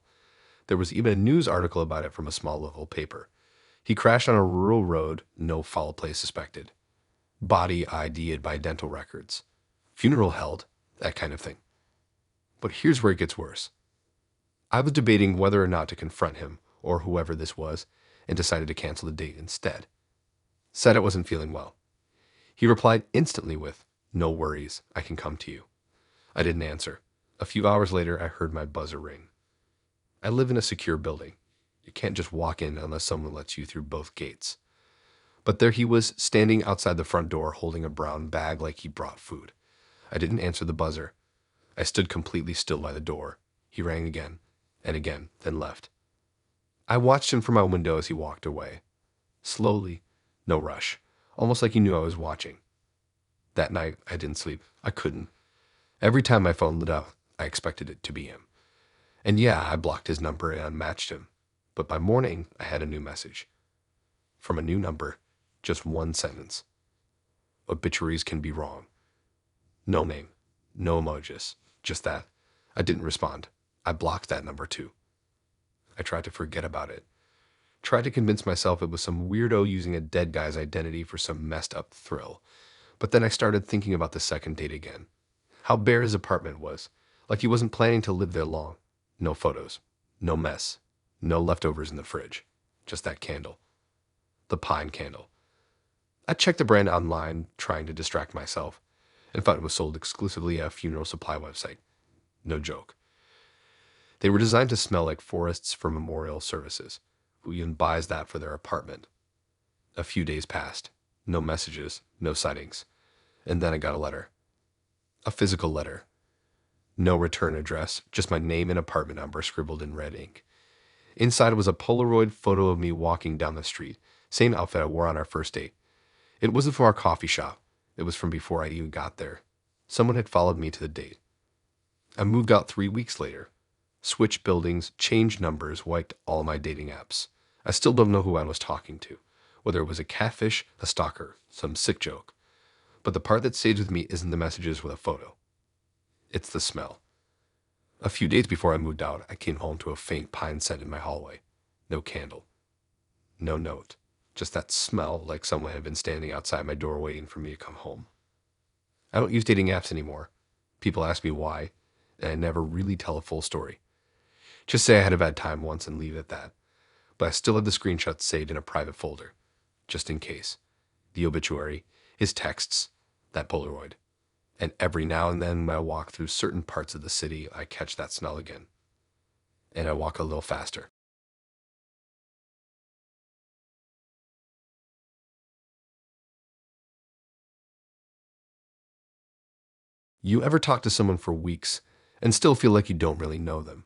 There was even a news article about it from a small local paper. He crashed on a rural road, no foul play suspected. Body ID'd by dental records. Funeral held, that kind of thing. But here's where it gets worse. I was debating whether or not to confront him, or whoever this was, and decided to cancel the date instead. Said I wasn't feeling well. He replied instantly with, "No worries, I can come to you." I didn't answer. A few hours later, I heard my buzzer ring. I live in a secure building. You can't just walk in unless someone lets you through both gates. But there he was, standing outside the front door, holding a brown bag like he brought food. I didn't answer the buzzer. I stood completely still by the door. He rang again, and again, then left. I watched him from my window as he walked away. Slowly, no rush, almost like he knew I was watching. That night, I didn't sleep. I couldn't. Every time my phone lit up, I expected it to be him. And yeah, I blocked his number and unmatched him. But by morning, I had a new message. From a new number, just one sentence. Obituaries can be wrong. No name, no emojis, just that. I didn't respond. I blocked that number too. I tried to forget about it. Tried to convince myself it was some weirdo using a dead guy's identity for some messed up thrill. But then I started thinking about the second date again. How bare his apartment was, like he wasn't planning to live there long. No photos, no mess, no leftovers in the fridge, just that candle. The pine candle. I checked the brand online, trying to distract myself, and found it was sold exclusively at a funeral supply website. No joke. They were designed to smell like forests for memorial services. Who even buys that for their apartment? A few days passed. No messages, no sightings. And then I got a letter. A physical letter. No return address, just my name and apartment number scribbled in red ink. Inside was a Polaroid photo of me walking down the street, same outfit I wore on our first date. It wasn't from our coffee shop. It was from before I even got there. Someone had followed me to the date. I moved out 3 weeks later. Switched buildings, changed numbers, wiped all my dating apps. I still don't know who I was talking to, whether it was a catfish, a stalker, some sick joke. But the part that stays with me isn't the messages with a photo. It's the smell. A few days before I moved out, I came home to a faint pine scent in my hallway. No candle. No note. Just that smell like someone had been standing outside my door waiting for me to come home. I don't use dating apps anymore. People ask me why, and I never really tell a full story. Just say I had a bad time once and leave it at that. But I still have the screenshots saved in a private folder, just in case. The obituary, his texts, that Polaroid. And every now and then when I walk through certain parts of the city, I catch that smell again. And I walk a little faster. You ever talk to someone for weeks and still feel like you don't really know them?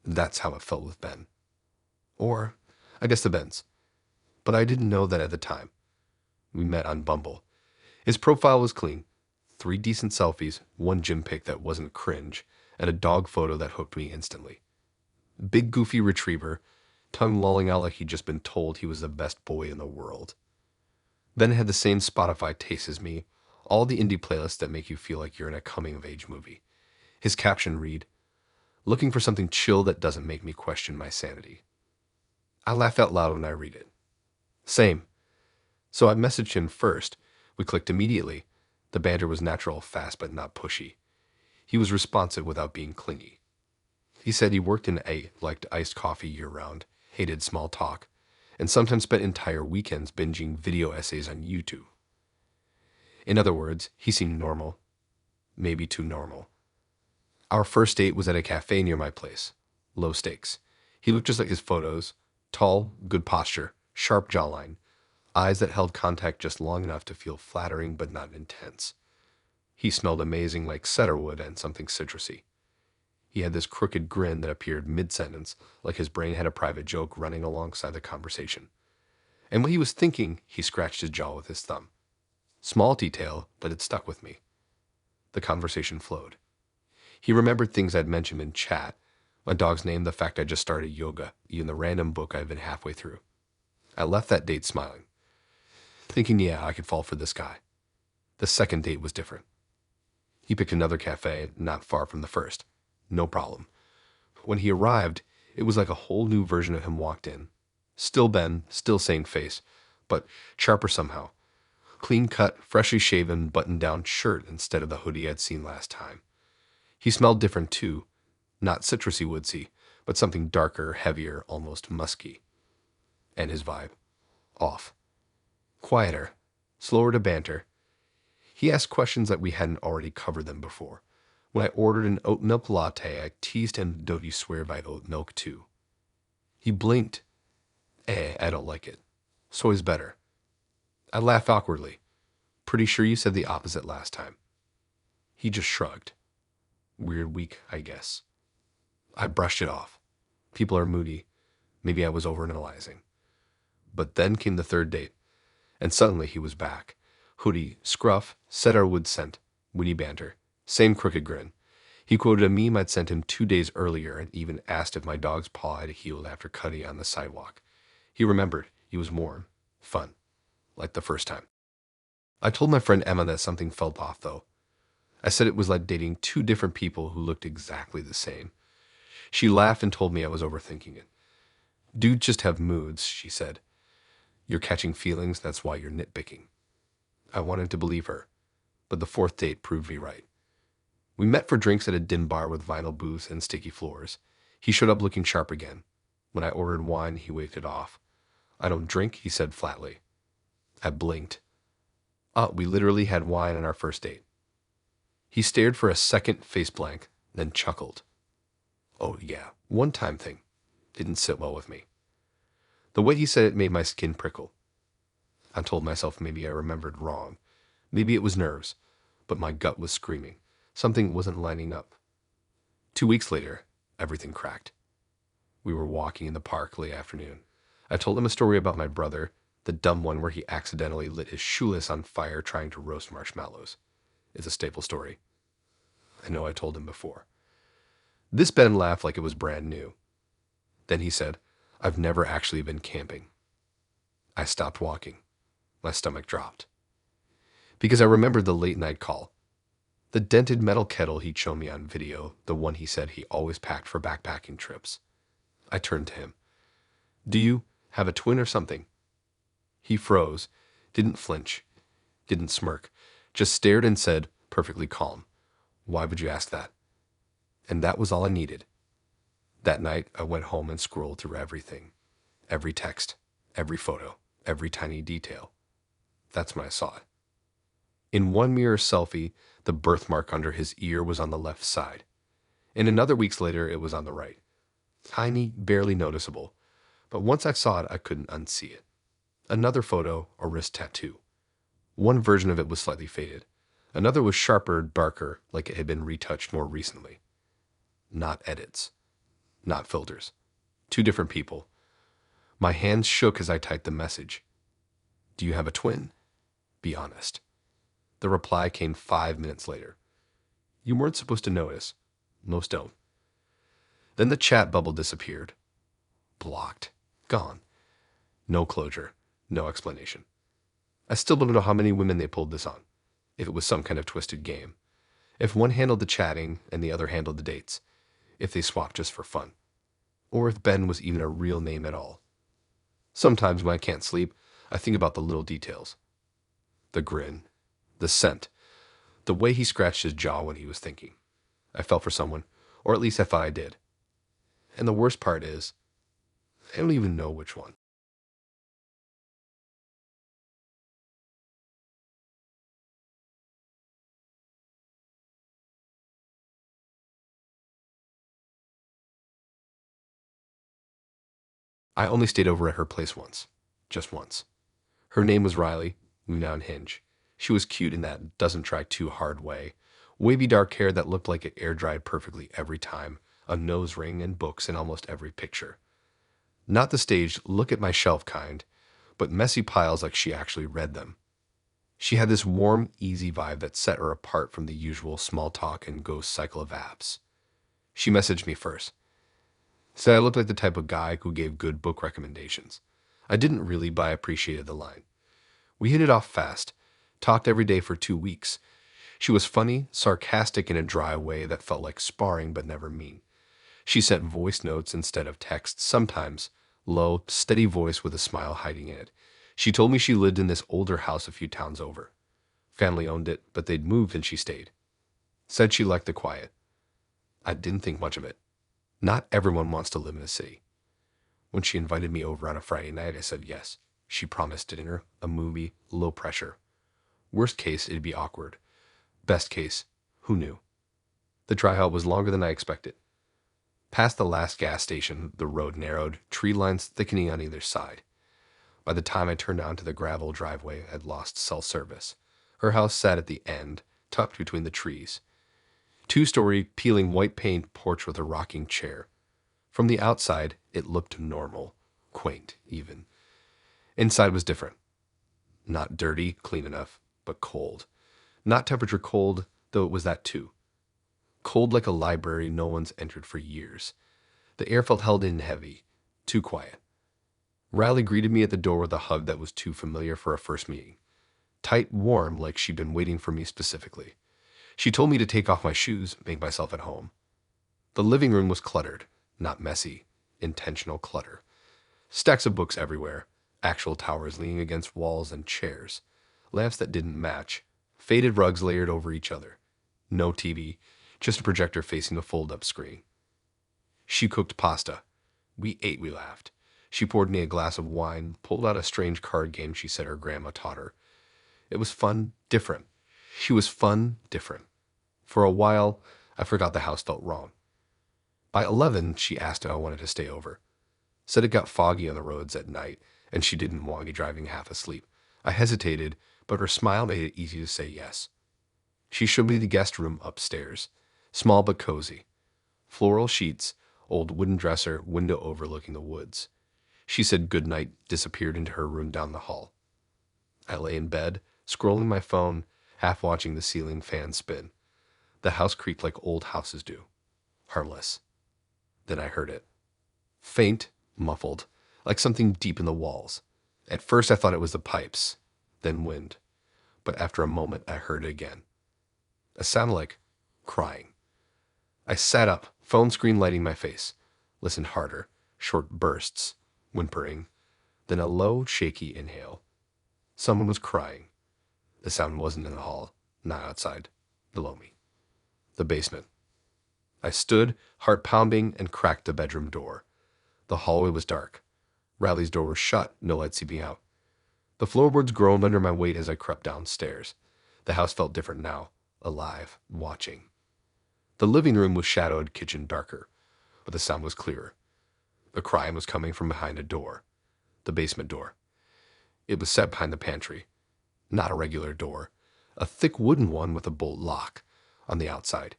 That's how it felt with Ben. Or, I guess the Bens. But I didn't know that at the time. We met on Bumble. His profile was clean. 3 decent selfies, 1 gym pic that wasn't cringe, and a dog photo that hooked me instantly. Big goofy retriever, tongue lolling out like he'd just been told he was the best boy in the world. Ben had the same Spotify taste as me, all the indie playlists that make you feel like you're in a coming-of-age movie. His caption read, "Looking for something chill that doesn't make me question my sanity." I laugh out loud when I read it. Same. So I messaged him first. We clicked immediately. The banter was natural, fast, but not pushy. He was responsive without being clingy. He said he worked in A, liked iced coffee year-round, hated small talk, and sometimes spent entire weekends binging video essays on YouTube. In other words, he seemed normal. Maybe too normal. Our first date was at a cafe near my place. Low stakes. He looked just like his photos. Tall, good posture, sharp jawline, eyes that held contact just long enough to feel flattering but not intense. He smelled amazing like cedarwood and something citrusy. He had this crooked grin that appeared mid-sentence, like his brain had a private joke running alongside the conversation. And when he was thinking, he scratched his jaw with his thumb. Small detail, but it stuck with me. The conversation flowed. He remembered things I'd mentioned in chat, my dog's name, the fact I just started yoga, even the random book I'd been halfway through. I left that date smiling, thinking, yeah, I could fall for this guy. The second date was different. He picked another cafe not far from the first. No problem. When he arrived, it was like a whole new version of him walked in. Still Ben, still same face, but sharper somehow. Clean cut, freshly shaven, button-down shirt instead of the hoodie I'd seen last time. He smelled different too. Not citrusy woodsy, but something darker, heavier, almost musky. And his vibe. Off. Quieter. Slower to banter. He asked questions that we hadn't already covered them before. When I ordered an oat milk latte, I teased him, don't you swear by oat milk too. He blinked. I don't like it. Soy's better. I laughed awkwardly. Pretty sure you said the opposite last time. He just shrugged. Weird week, I guess. I brushed it off. People are moody. Maybe I was overanalyzing. But then came the third date, and suddenly he was back. Hoodie, scruff, cedarwood scent, witty banter, same crooked grin. He quoted a meme I'd sent him 2 days earlier and even asked if my dog's paw had healed after cutting on the sidewalk. He remembered. He was warm, fun, like the first time. I told my friend Emma that something felt off, though. I said it was like dating 2 different people who looked exactly the same. She laughed and told me I was overthinking it. Dudes just have moods, she said. You're catching feelings, that's why you're nitpicking. I wanted to believe her, but the 4th date proved me right. We met for drinks at a dim bar with vinyl booths and sticky floors. He showed up looking sharp again. When I ordered wine, he waved it off. I don't drink, he said flatly. I blinked. We literally had wine on our first date. He stared for a second, face blank, then chuckled. Oh yeah, one-time thing. Didn't sit well with me. The way he said it made my skin prickle. I told myself maybe I remembered wrong. Maybe it was nerves, but my gut was screaming. Something wasn't lining up. 2 weeks later, everything cracked. We were walking in the park late afternoon. I told him a story about my brother, the dumb one where he accidentally lit his shoelace on fire trying to roast marshmallows. It's a staple story. I know I told him before. This Ben laughed like it was brand new. Then he said, I've never actually been camping. I stopped walking. My stomach dropped. Because I remembered the late night call. The dented metal kettle he'd shown me on video, the one he said he always packed for backpacking trips. I turned to him. Do you have a twin or something? He froze, didn't flinch, didn't smirk, just stared and said, perfectly calm, why would you ask that? And that was all I needed. That night, I went home and scrolled through everything. Every text, every photo, every tiny detail. That's when I saw it. In one mirror selfie, the birthmark under his ear was on the left side. In another weeks later, it was on the right. Tiny, barely noticeable. But once I saw it, I couldn't unsee it. Another photo, a wrist tattoo. One version of it was slightly faded. Another was sharper, darker, like it had been retouched more recently. Not edits. Not filters. 2 different people. My hands shook as I typed the message. Do you have a twin? Be honest. The reply came 5 minutes later. You weren't supposed to notice. Most don't. Then the chat bubble disappeared. Blocked. Gone. No closure. No explanation. I still don't know how many women they pulled this on. If it was some kind of twisted game. If one handled the chatting and the other handled the dates. If they swapped just for fun. Or if Ben was even a real name at all. Sometimes when I can't sleep, I think about the little details. The grin. The scent. The way he scratched his jaw when he was thinking. I fell for someone, or at least I thought I did. And the worst part is, I don't even know which one. I only stayed over at her place once. Just once. Her name was Riley. We met on Hinge. She was cute in that doesn't try too hard way. Wavy dark hair that looked like it air-dried perfectly every time. A nose ring and books in almost every picture. Not the staged look at my shelf kind, but messy piles like she actually read them. She had this warm, easy vibe that set her apart from the usual small talk and ghost cycle of apps. She messaged me first. Said I looked like the type of guy who gave good book recommendations. I didn't really, but I appreciated the line. We hit it off fast, talked every day for 2 weeks. She was funny, sarcastic in a dry way that felt like sparring but never mean. She sent voice notes instead of texts, sometimes low, steady voice with a smile hiding in it. She told me she lived in this older house a few towns over. Family owned it, but they'd moved and she stayed. Said she liked the quiet. I didn't think much of it. Not everyone wants to live in a city. When she invited me over on a Friday night, I said yes. She promised dinner, a movie, low pressure. Worst case, it'd be awkward. Best case, who knew? The drive out was longer than I expected. Past the last gas station, the road narrowed, tree lines thickening on either side. By the time I turned onto the gravel driveway, I'd lost cell service. Her house sat at the end, tucked between the trees. 2-story, peeling white paint porch with a rocking chair. From the outside, it looked normal, quaint even. Inside was different. Not dirty, clean enough, but cold. Not temperature cold, though it was that too. Cold like a library no one's entered for years. The air felt held in heavy, too quiet. Riley greeted me at the door with a hug that was too familiar for a first meeting. Tight, warm, like she'd been waiting for me specifically. She told me to take off my shoes, make myself at home. The living room was cluttered, not messy, intentional clutter. Stacks of books everywhere, actual towers leaning against walls and chairs, lamps that didn't match, faded rugs layered over each other. No TV, just a projector facing a fold-up screen. She cooked pasta. We ate, we laughed. She poured me a glass of wine, pulled out a strange card game she said her grandma taught her. It was fun, different. She was fun, different. For a while, I forgot the house felt wrong. By 11, she asked if I wanted to stay over. Said it got foggy on the roads at night, and she didn't want me driving half asleep. I hesitated, but her smile made it easy to say yes. She showed me the guest room upstairs, small but cozy. Floral sheets, old wooden dresser, window overlooking the woods. She said goodnight, disappeared into her room down the hall. I lay in bed, scrolling my phone, half watching the ceiling fan spin. The house creaked like old houses do. Harmless. Then I heard it. Faint, muffled, like something deep in the walls. At first I thought it was the pipes, then wind. But after a moment I heard it again. A sound like crying. I sat up, phone screen lighting my face. Listened harder, short bursts, whimpering. Then a low, shaky inhale. Someone was crying. The sound wasn't in the hall, not outside, below me. The basement. I stood, heart pounding, and cracked the bedroom door. The hallway was dark. Riley's door was shut, no light seeping out. The floorboards groaned under my weight as I crept downstairs. The house felt different now, alive, watching. The living room was shadowed, kitchen darker, but the sound was clearer. The crying was coming from behind a door, the basement door. It was set behind the pantry. Not a regular door, a thick wooden one with a bolt lock on the outside.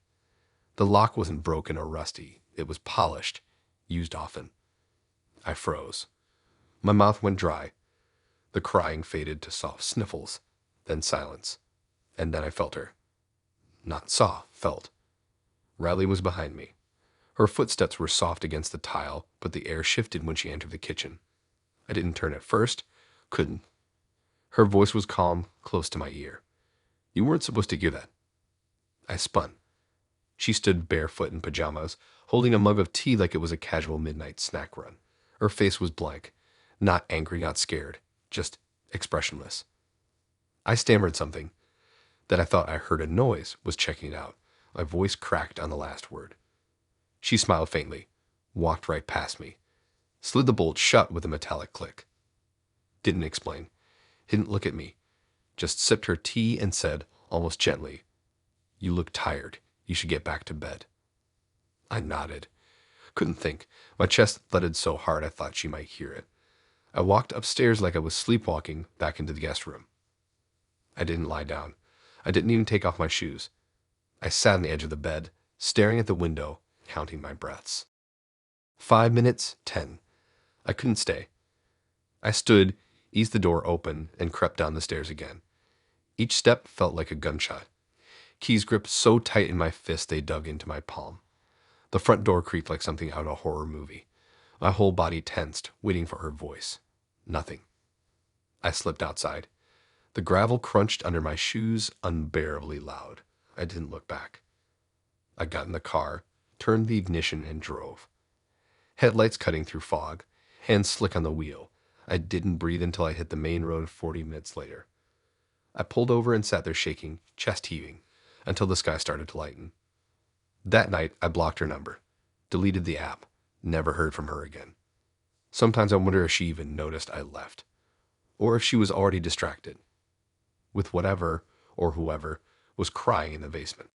The lock wasn't broken or rusty. It was polished, used often. I froze. My mouth went dry. The crying faded to soft sniffles, then silence. And then I felt her. Not saw, felt. Riley was behind me. Her footsteps were soft against the tile, but the air shifted when she entered the kitchen. I didn't turn at first, couldn't. Her voice was calm, close to my ear. You weren't supposed to hear that. I spun. She stood barefoot in pajamas, holding a mug of tea like it was a casual midnight snack run. Her face was blank, not angry, not scared, just expressionless. I stammered something. Then I thought I heard a noise, was checking it out. My voice cracked on the last word. She smiled faintly, walked right past me, slid the bolt shut with a metallic click. Didn't explain, didn't look at me, just sipped her tea and said, almost gently, "You look tired. You should get back to bed." I nodded. Couldn't think. My chest thudded so hard I thought she might hear it. I walked upstairs like I was sleepwalking back into the guest room. I didn't lie down. I didn't even take off my shoes. I sat on the edge of the bed, staring at the window, counting my breaths. 5 minutes, 10. I couldn't stay. I stood, eased the door open, and crept down the stairs again. Each step felt like a gunshot. Keys gripped so tight in my fist they dug into my palm. The front door creaked like something out of a horror movie. My whole body tensed, waiting for her voice. Nothing. I slipped outside. The gravel crunched under my shoes unbearably loud. I didn't look back. I got in the car, turned the ignition, and drove. Headlights cutting through fog, hands slick on the wheel. I didn't breathe until I hit the main road 40 minutes later. I pulled over and sat there shaking, chest heaving, until the sky started to lighten. That night, I blocked her number, deleted the app, never heard from her again. Sometimes I wonder if she even noticed I left, or if she was already distracted with whatever or whoever was crying in the basement.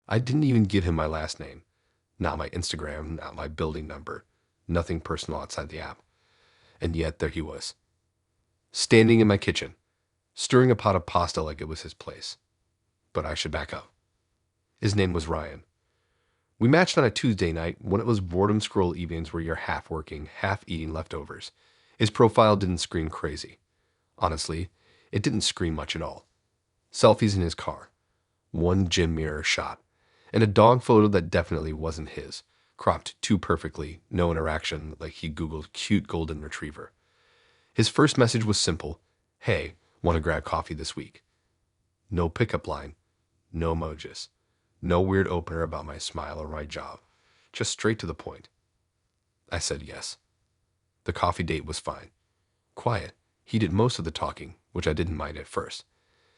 I didn't even give him my last name, not my Instagram, not my building number, nothing personal outside the app. And yet there he was, standing in my kitchen, stirring a pot of pasta like it was his place. But I should back up. His name was Ryan. We matched on a Tuesday night when it was boredom scroll evenings where you're half working, half eating leftovers. His profile didn't scream crazy. Honestly, it didn't scream much at all. Selfies in his car, one gym mirror shot, and a dog photo that definitely wasn't his, cropped too perfectly, no interaction, like he Googled cute golden retriever. His first message was simple: "Hey, want to grab coffee this week?" No pickup line, no emojis, no weird opener about my smile or my job, just straight to the point. I said yes. The coffee date was fine. Quiet. He did most of the talking, which I didn't mind at first.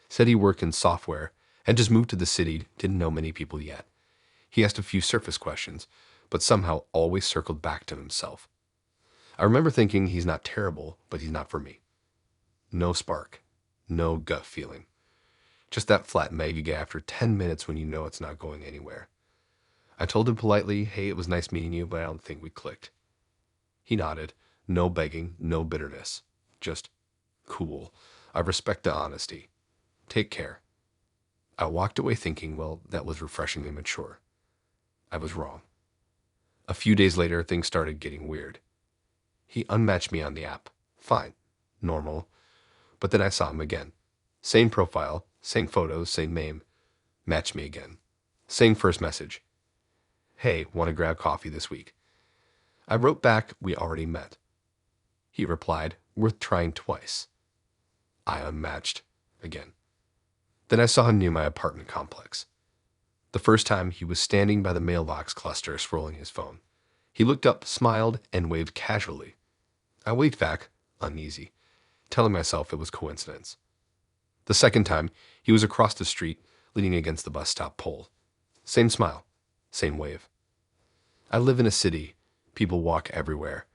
Said he worked in software, had just moved to the city, didn't know many people yet. He asked a few surface questions, but somehow always circled back to himself. I remember thinking he's not terrible, but he's not for me. No spark, no gut feeling. Just that flat mega gap after 10 minutes when you know it's not going anywhere. I told him politely, "Hey, it was nice meeting you, but I don't think we clicked." He nodded. No begging, no bitterness. Just, "Cool. I respect the honesty. Take care." I walked away thinking, well, that was refreshingly mature. I was wrong. A few days later, things started getting weird. He unmatched me on the app. Fine. Normal. But then I saw him again. Same profile, same photos, same name. Matched me again. Same first message: "Hey, want to grab coffee this week?" I wrote back, "We already met." He replied, "Worth trying twice." I unmatched again. Then I saw him near my apartment complex. The first time, he was standing by the mailbox cluster scrolling his phone. He looked up, smiled, and waved casually. I waved back, uneasy, telling myself it was coincidence. The second time, he was across the street, leaning against the bus stop pole. Same smile, same wave. I live in a city. People walk everywhere.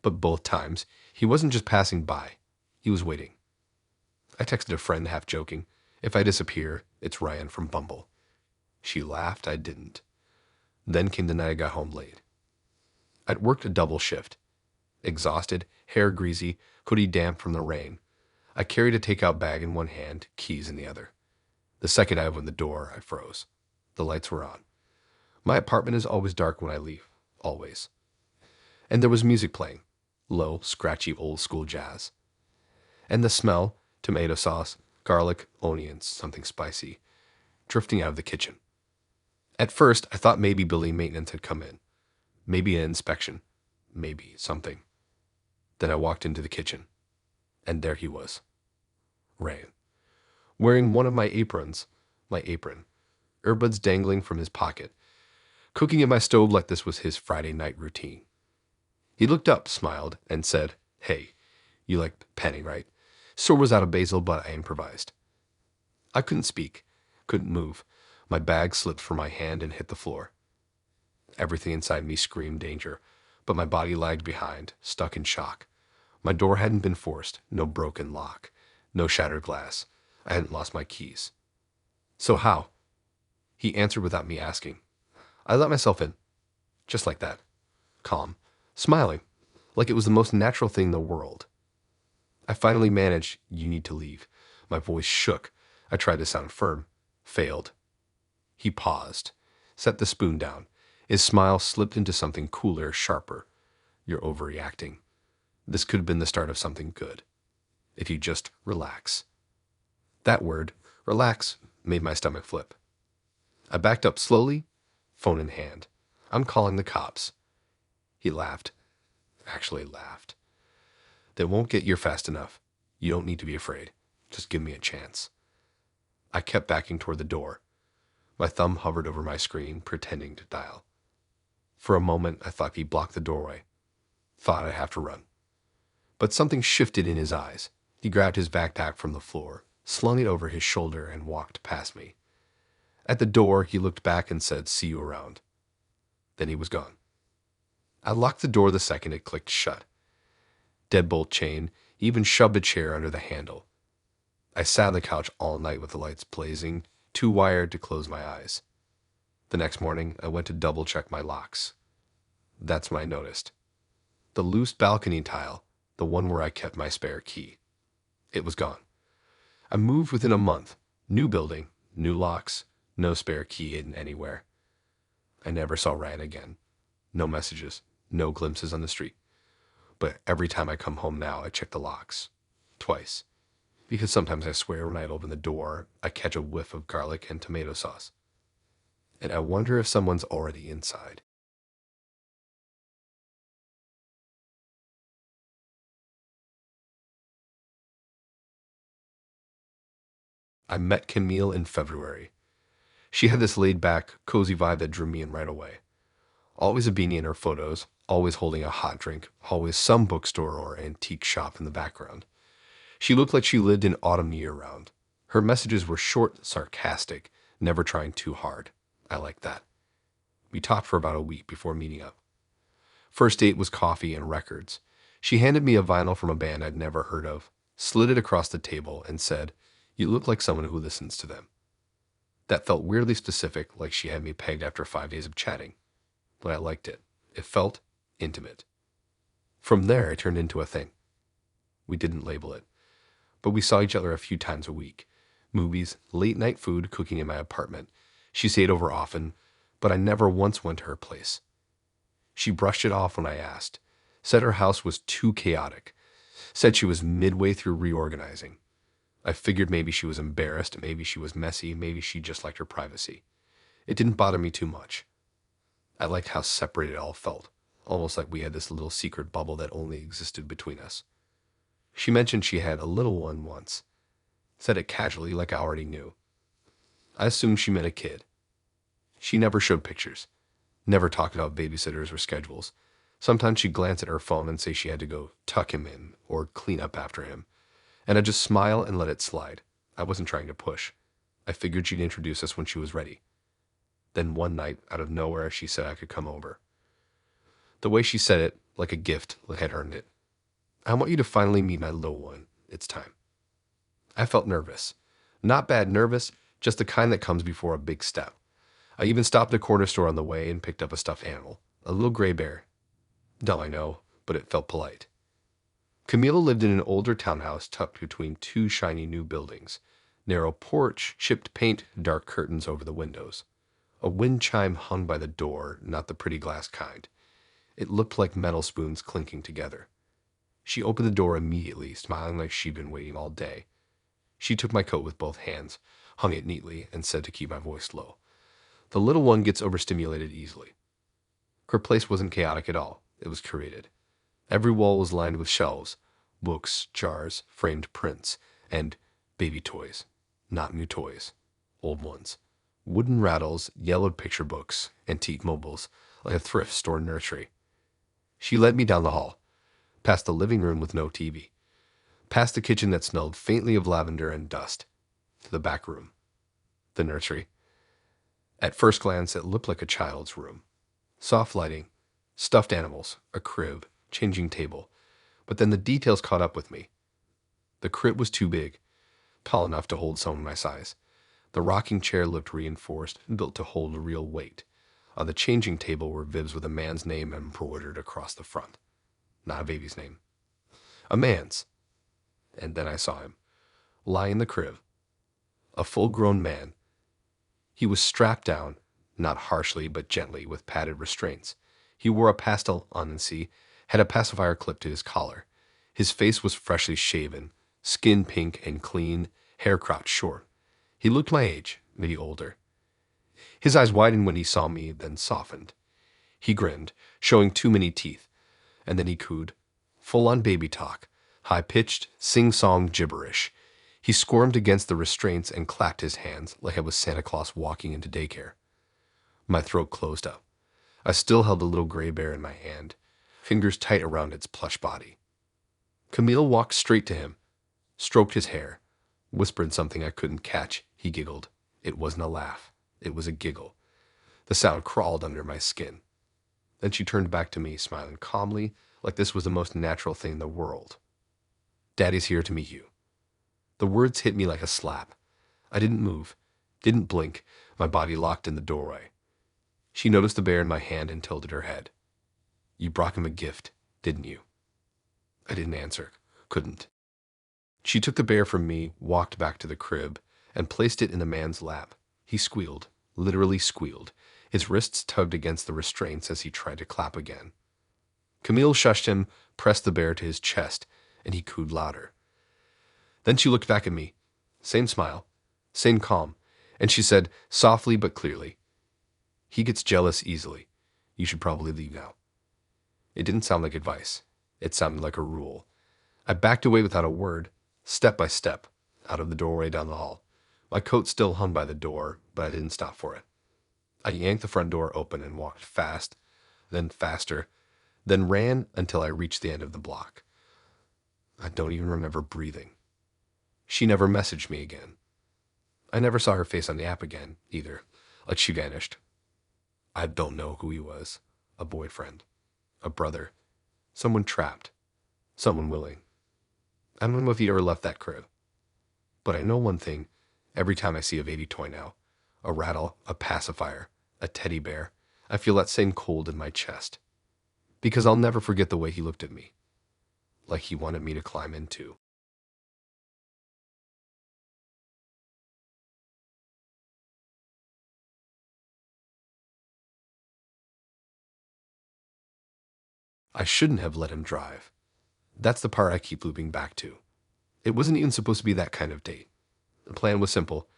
But both times, he wasn't just passing by. He was waiting. I texted a friend, half joking, "If I disappear, it's Ryan from Bumble." She laughed. I didn't. Then came the night I got home late. I'd worked a double shift. Exhausted, hair greasy, hoodie damp from the rain. I carried a takeout bag in one hand, keys in the other. The second I opened the door, I froze. The lights were on. My apartment is always dark when I leave. Always. And there was music playing. Low, scratchy, old-school jazz. And the smell, tomato sauce, garlic, onions, something spicy, drifting out of the kitchen. At first, I thought maybe building maintenance had come in. Maybe an inspection. Maybe something. Then I walked into the kitchen. And there he was. Ryan. Wearing one of my aprons. My apron. Earbuds dangling from his pocket. Cooking at my stove like this was his Friday night routine. He looked up, smiled, and said, "Hey, you like panning, right?" Store was out of basil, but I improvised. I couldn't speak. Couldn't move. My bag slipped from my hand and hit the floor. Everything inside me screamed danger, but my body lagged behind, stuck in shock. My door hadn't been forced, no broken lock, no shattered glass. I hadn't lost my keys. "So how?" He answered without me asking. I let myself in, just like that, calm, smiling, like it was the most natural thing in the world. I finally managed, "You need to leave." My voice shook. I tried to sound firm. Failed. He paused, set the spoon down, His smile slipped into something cooler, sharper. You're overreacting. This could have been the start of something good. If you just relax. That word, relax, made my stomach flip. I backed up slowly, phone in hand. I'm calling the cops. He laughed. Actually laughed. They won't get you fast enough. You don't need to be afraid. Just give me a chance. I kept backing toward the door. My thumb hovered over my screen, pretending to dial. For a moment, I thought he blocked the doorway. Thought I'd have to run. But something shifted in his eyes. He grabbed his backpack from the floor, slung it over his shoulder, and walked past me. At the door, he looked back and said, "See you around." Then he was gone. I locked the door the second it clicked shut. Deadbolt chain, he even shoved a chair under the handle. I sat on the couch all night with the lights blazing, too wired to close my eyes. The next morning, I went to double-check my locks. That's when I noticed. The loose balcony tile, the one where I kept my spare key. It was gone. I moved within a month. New building, new locks, no spare key hidden anywhere. I never saw Ryan again. No messages, no glimpses on the street. But every time I come home now, I check the locks. Twice. Because sometimes I swear when I open the door, I catch a whiff of garlic and tomato sauce. And I wonder if someone's already inside. I met Camille in February. She had this laid-back, cozy vibe that drew me in right away. Always a beanie in her photos, always holding a hot drink, always some bookstore or antique shop in the background. She looked like she lived in autumn year-round. Her messages were short, sarcastic, never trying too hard. I liked that. We talked for about a week before meeting up. First date was coffee and records. She handed me a vinyl from a band I'd never heard of, slid it across the table, and said, "You look like someone who listens to them." That felt weirdly specific, like she had me pegged after 5 days of chatting. But I liked it. It felt intimate. From there, it turned into a thing. We didn't label it, but we saw each other a few times a week. Movies, late-night food, cooking in my apartment. She stayed over often, but I never once went to her place. She brushed it off when I asked, said her house was too chaotic, said she was midway through reorganizing. I figured maybe she was embarrassed, maybe she was messy, maybe she just liked her privacy. It didn't bother me too much. I liked how separate it all felt, almost like we had this little secret bubble that only existed between us. She mentioned she had a little one once. Said it casually, like I already knew. I assumed she meant a kid. She never showed pictures, never talked about babysitters or schedules. Sometimes she'd glance at her phone and say she had to go tuck him in or clean up after him. And I'd just smile and let it slide. I wasn't trying to push. I figured she'd introduce us when she was ready. Then one night, out of nowhere, she said I could come over. The way she said it, like a gift, had earned it. "I want you to finally meet my little one. It's time." I felt nervous. Not bad nervous, just the kind that comes before a big step. I even stopped at a corner store on the way and picked up a stuffed animal, a little gray bear. Dumb, I know, but it felt polite. Camila lived in an older townhouse tucked between two shiny new buildings. Narrow porch, chipped paint, dark curtains over the windows. A wind chime hung by the door, not the pretty glass kind. It looked like metal spoons clinking together. She opened the door immediately, smiling like she'd been waiting all day. She took my coat with both hands, hung it neatly, and said to keep my voice low. "The little one gets overstimulated easily." Her place wasn't chaotic at all. It was curated. Every wall was lined with shelves, books, jars, framed prints, and baby toys. Not new toys, old ones. Wooden rattles, yellowed picture books, antique mobiles, like a thrift store nursery. She led me down the hall, past the living room with no TV, past the kitchen that smelled faintly of lavender and dust, to the back room, the nursery. At first glance, it looked like a child's room. Soft lighting, stuffed animals, a crib, changing table. But then the details caught up with me. The crib was too big, tall enough to hold someone my size. The rocking chair looked reinforced, built to hold real weight. On the changing table were bibs with a man's name embroidered across the front. Not a baby's name. A man's. And then I saw him, lying in the crib. A full-grown man. He was strapped down, not harshly but gently with padded restraints. He wore a pastel unsettling, had a pacifier clipped to his collar. His face was freshly shaven, skin pink and clean, hair cropped short. He looked my age, maybe older. His eyes widened when he saw me, then softened. He grinned, showing too many teeth, and then he cooed, full-on baby talk, high-pitched, sing-song gibberish. He squirmed against the restraints and clapped his hands like I was Santa Claus walking into daycare. My throat closed up. I still held the little gray bear in my hand, fingers tight around its plush body. Camille walked straight to him, stroked his hair, whispered something I couldn't catch. He giggled. It wasn't a laugh. It was a giggle. The sound crawled under my skin. Then she turned back to me, smiling calmly, like this was the most natural thing in the world. Daddy's here to meet you. The words hit me like a slap. I didn't move, didn't blink, my body locked in the doorway. She noticed the bear in my hand and tilted her head. You brought him a gift, didn't you? I didn't answer, couldn't. She took the bear from me, walked back to the crib, and placed it in the man's lap. He squealed, literally squealed. His wrists tugged against the restraints as he tried to clap again. Camille shushed him, pressed the bear to his chest, and he cooed louder. Then she looked back at me. Same smile, same calm, and she said, softly but clearly, he gets jealous easily. You should probably leave now. It didn't sound like advice. It sounded like a rule. I backed away without a word, step by step, out of the doorway down the hall. My coat still hung by the door, but I didn't stop for it. I yanked the front door open and walked fast, then faster, then ran until I reached the end of the block. I don't even remember breathing. She never messaged me again. I never saw her face on the app again, either, like she vanished. I don't know who he was. A boyfriend, a brother, someone trapped, someone willing. I don't know if he ever left that crib. But I know one thing, every time I see a baby toy now, a rattle, a pacifier, a teddy bear, I feel that same cold in my chest. Because I'll never forget the way he looked at me, like he wanted me to climb into. I shouldn't have let him drive. That's the part I keep looping back to. It wasn't even supposed to be that kind of date. The plan was simple.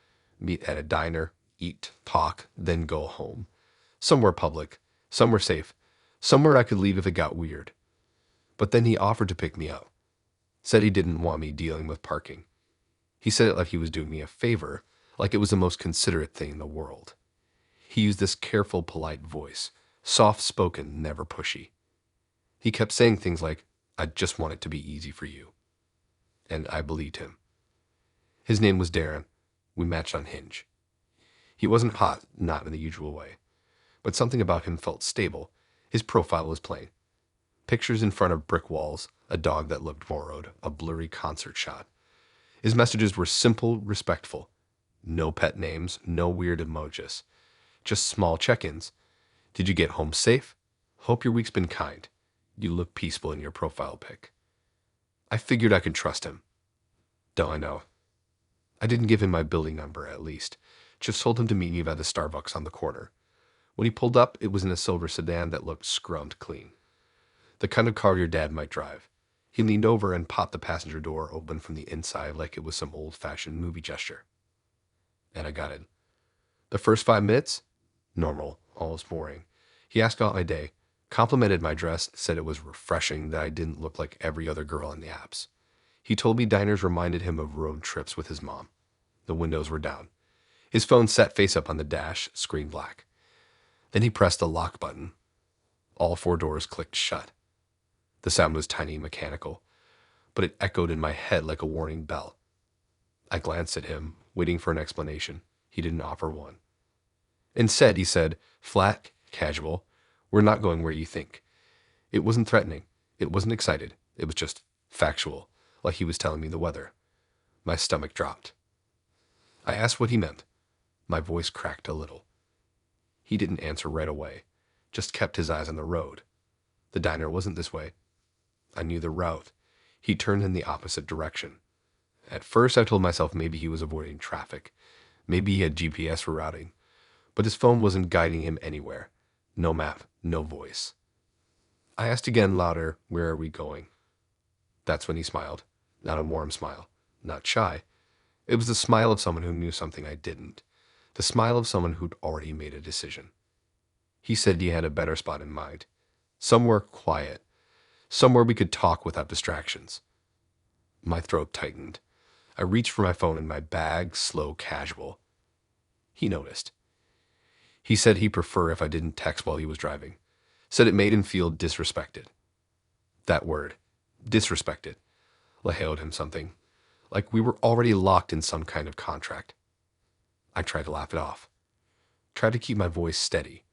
Meet at a diner, eat, talk, then go home. Somewhere public, somewhere safe, somewhere I could leave if it got weird. But then he offered to pick me up. Said he didn't want me dealing with parking. He said it like he was doing me a favor, like it was the most considerate thing in the world. He used this careful, polite voice, soft-spoken, never pushy. He kept saying things like, I just want it to be easy for you. And I believed him. His name was Darren. We matched on Hinge. He wasn't hot, not in the usual way. But something about him felt stable. His profile was plain. Pictures in front of brick walls, a dog that looked borrowed, a blurry concert shot. His messages were simple, respectful. No pet names, no weird emojis. Just small check-ins. Did you get home safe? Hope your week's been kind. You look peaceful in your profile pic. I figured I could trust him. Don't I know? I didn't give him my building number, at least. Just told him to meet me by the Starbucks on the corner. When he pulled up, it was in a silver sedan that looked scrubbed clean. The kind of car your dad might drive. He leaned over and popped the passenger door open from the inside like it was some old-fashioned movie gesture. And I got in. The first 5 minutes? Normal, almost boring. He asked about my day, complimented my dress, said it was refreshing that I didn't look like every other girl in the apps. He told me diners reminded him of road trips with his mom. The windows were down. His phone sat face up on the dash, screen black. Then he pressed the lock button. All 4 doors clicked shut. The sound was tiny and mechanical, but it echoed in my head like a warning bell. I glanced at him, waiting for an explanation. He didn't offer one. Instead, he said, flat, casual, we're not going where you think. It wasn't threatening. It wasn't excited. It was just factual, like he was telling me the weather. My stomach dropped. I asked what he meant. My voice cracked a little. He didn't answer right away, just kept his eyes on the road. The diner wasn't this way. I knew the route. He turned in the opposite direction. At first, I told myself maybe he was avoiding traffic. Maybe he had GPS rerouting. but his phone wasn't guiding him anywhere. No map, no voice. I asked again louder, "Where are we going?" That's when he smiled. Not a warm smile, not shy. It was the smile of someone who knew something I didn't. The smile of someone who'd already made a decision. He said he had a better spot in mind. Somewhere quiet. Somewhere we could talk without distractions. My throat tightened. I reached for my phone in my bag, slow, casual. He noticed. He said he'd prefer if I didn't text while he was driving. Said it made him feel disrespected. That word, disrespected, hailed him something. Like we were already locked in some kind of contract. I tried to laugh it off. Tried to keep my voice steady.